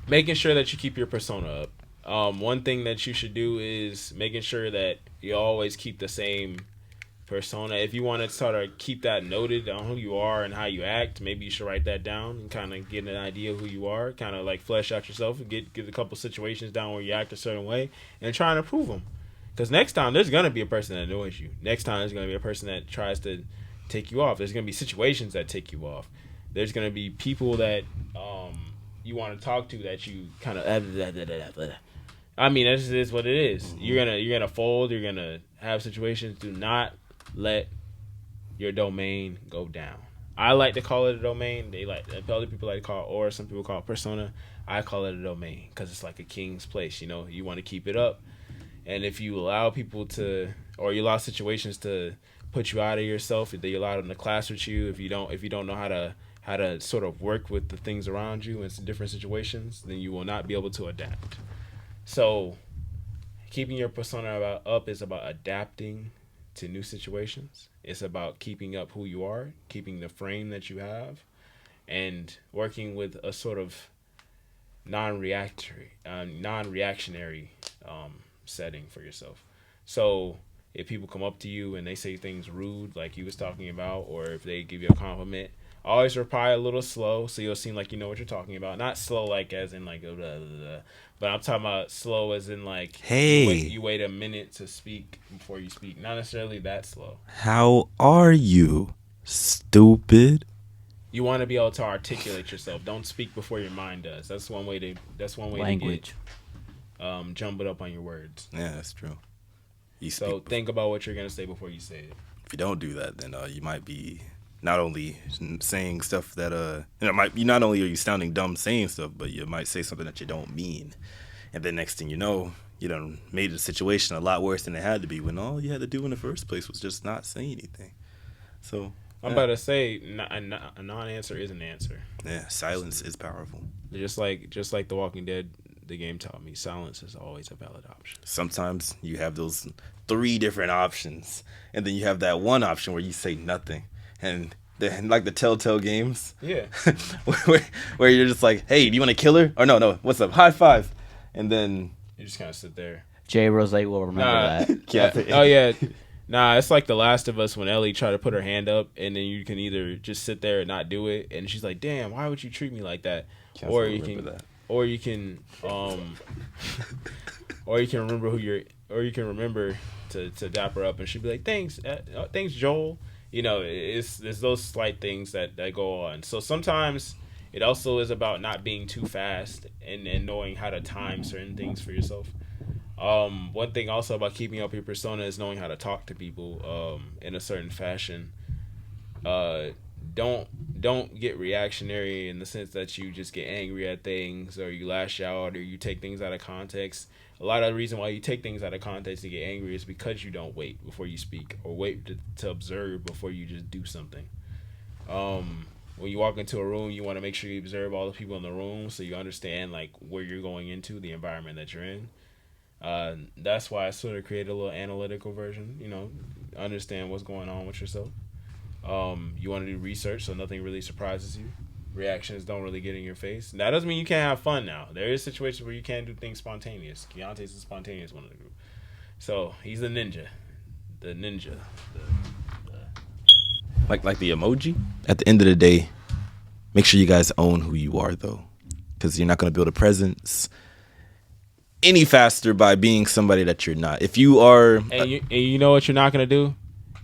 making sure that you keep your persona up. One thing that you should do is making sure that you always keep the same persona. If you want to sort of keep that noted on who you are and how you act, maybe you should write that down and kind of get an idea of who you are, kind of like flesh out yourself and get a couple situations down where you act a certain way and try and improve them. Because next time there's going to be a person that annoys you. Next time there's going to be a person that tries to take you off. There's going to be situations that take you off. There's going to be people that you want to talk to that you kind of I mean, that's just what it is. You're gonna fold. You're gonna have situations. Do not let your domain go down. I like to call it a domain. Other people like to call it aura. Some people call it persona. I call it a domain because it's like a king's place. You know, you want to keep it up. And if you allow people to, or you allow situations to put you out of yourself, if you allow them to clash with you, if you don't know how to sort of work with the things around you in different situations, then you will not be able to adapt. So, keeping your persona up is about adapting to new situations. It's about keeping up who you are, keeping the frame that you have, and working with a sort of non-reactionary setting for yourself. So, if people come up to you and they say things rude, like you was talking about, or if they give you a compliment, always reply a little slow so you'll seem like you know what you're talking about. Not slow like as in like blah, blah, blah. But I'm talking about slow as in like, Hey, you wait a minute to speak before you speak. Not necessarily that slow. how are you, stupid? You want to be able to articulate yourself. Don't speak before your mind does. That's one way to Language. get jumbled up on your words. Yeah, that's true. So think about what you're gonna say before you say it. If you don't do that, then you might be not only saying stuff that not only are you sounding dumb saying stuff, but you might say something that you don't mean, and then next thing you know, you done made the situation a lot worse than it had to be when all you had to do in the first place was just not say anything. So I'm about to say a non-answer is an answer. Yeah, silence is powerful. Just like The Walking Dead, the game taught me, silence is always a valid option. Sometimes you have those 3 different options, and then you have that one option where you say nothing. And like the Telltale games, yeah, where you're just like, hey, do you want to kill her? Or no, what's up? High five. And then you just kind of sit there. Jay Rose will remember that. Yeah. Oh yeah. Nah, it's like The Last of Us when Ellie tried to put her hand up, and then you can either just sit there and not do it, and she's like, "Damn, why would you treat me like that?" Or you can remember to dap her up, and she'd be like, "Thanks, Joel." You know, it's those slight things that go on. So sometimes it also is about not being too fast and knowing how to time certain things for yourself. One thing also about keeping up your persona is knowing how to talk to people in a certain fashion. Don't get reactionary in the sense that you just get angry at things, or you lash out, or you take things out of context. A lot of the reason why you take things out of context and get angry is because you don't wait before you speak, or wait to observe before you just do something. When you walk into a room, you want to make sure you observe all the people in the room so you understand like where you're going into, the environment that you're in. That's why I sort of created a little analytical version, you know, understand what's going on with yourself. You want to do research so nothing really surprises you. Reactions don't really get in your face. That doesn't mean you can't have fun now. There is situations where you can't do things spontaneous. Keontae's a spontaneous one of the group. So he's the ninja. Like the emoji. At the end of the day, make sure you guys own who you are, though, because you're not going to build a presence any faster by being somebody that you're not. If you are, And you know what you're not gonna do?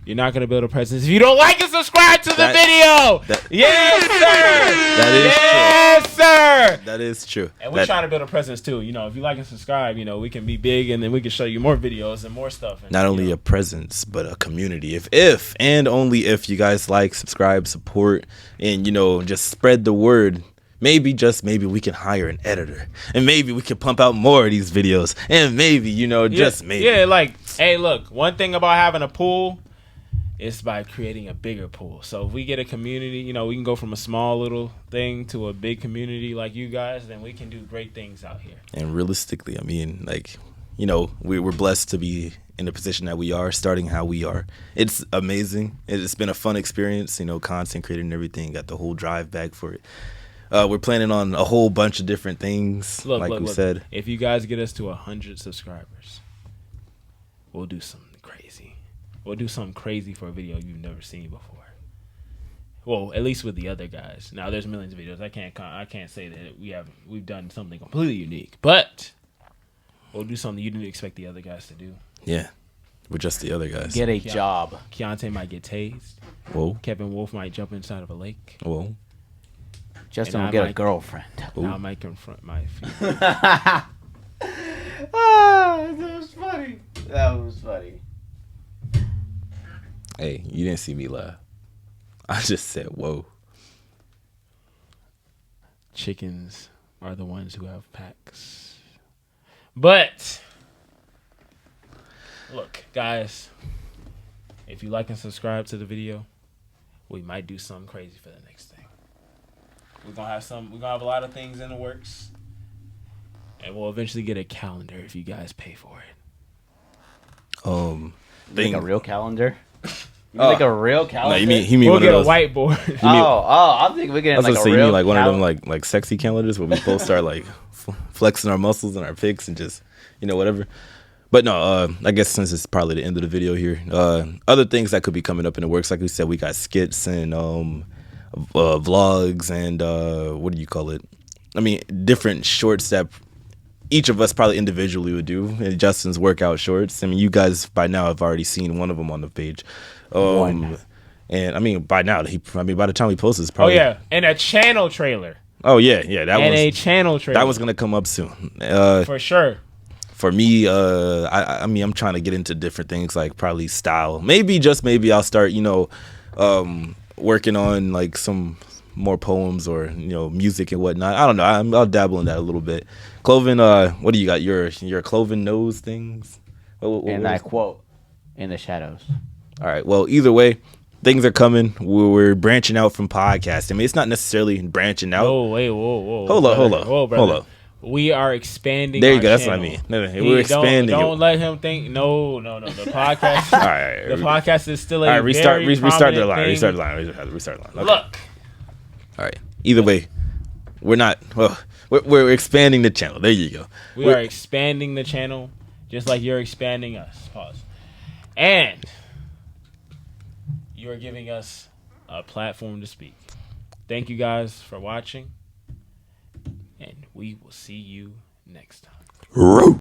You're not gonna build a presence if you don't like and subscribe to the video. Yes, sir. That is true. Sir. That is true. And we're trying to build a presence too. You know, if you like and subscribe, you know, we can be big, and then we can show you more videos and more stuff. And, not only a presence, but a community. If and only if you guys like, subscribe, support, and just spread the word. Maybe, just maybe, we can hire an editor, and maybe we can pump out more of these videos, and maybe, just maybe. Yeah, like, hey, look, one thing about having a pool is by creating a bigger pool. So if we get a community, we can go from a small little thing to a big community like you guys, then we can do great things out here. And realistically, I mean, like, we're blessed to be in the position that we are, starting how we are. It's amazing. It's been a fun experience, content creating and everything. Got the whole drive back for it. We're planning on a whole bunch of different things, like we said. If you guys get us to 100 subscribers, we'll do something crazy. We'll do something crazy for a video you've never seen before. Well, at least with the other guys. Now there's millions of videos. I can't say that we've done something completely unique, but we'll do something you didn't expect the other guys to do. Yeah, we're just the other guys. Get a job. Keontae might get tased. Whoa. Kevin Wolf might jump inside of a lake. Whoa. Justin will get a girlfriend. And I might confront my feet. That was funny. That was funny. Hey, you didn't see me laugh. I just said, whoa. Chickens are the ones who have packs. But, look, guys, if you like and subscribe to the video, we might do something crazy for the next thing. We're gonna have a lot of things in the works. And we'll eventually get a calendar if you guys pay for it. Like a real calendar? Like a real calendar? No, you mean we'll one get of those, a whiteboard. I think we're getting like a real like one of them like sexy calendars where we both start like flexing our muscles and our pics and just whatever. But no, I guess since it's probably the end of the video here, other things that could be coming up in the works, like we said, we got skits and vlogs and what do you call it? I mean, different shorts that each of us probably individually would do. And Justin's workout shorts. I mean, you guys by now have already seen one of them on the page. And I mean, by now, by the time we post this, probably. Oh yeah, and a channel trailer. Oh yeah, a channel trailer. That was gonna come up soon. For sure. For me, I mean, I'm trying to get into different things like probably style. Maybe just maybe I'll start, working on like some more poems or music and whatnot. I don't know. I'll dabble in that a little bit. Cloven, what do you got? Your Cloven nose things. And I quote, "In the shadows." All right. Well, either way, things are coming. We're branching out from podcasting. I mean, it's not necessarily branching out. Oh wait, whoa. Hold up. We are expanding. There you go. That's channel. what I mean. No, we're expanding. Don't let him think. No. The podcast. All right. The podcast is still a all right. Restart the line. thing. Restart the line. Okay. Look. All right. Either way, we're not. Well, we're expanding the channel. There you go. We are expanding the channel, just like you're expanding us. Pause. And you are giving us a platform to speak. Thank you guys for watching, and we will see you next time.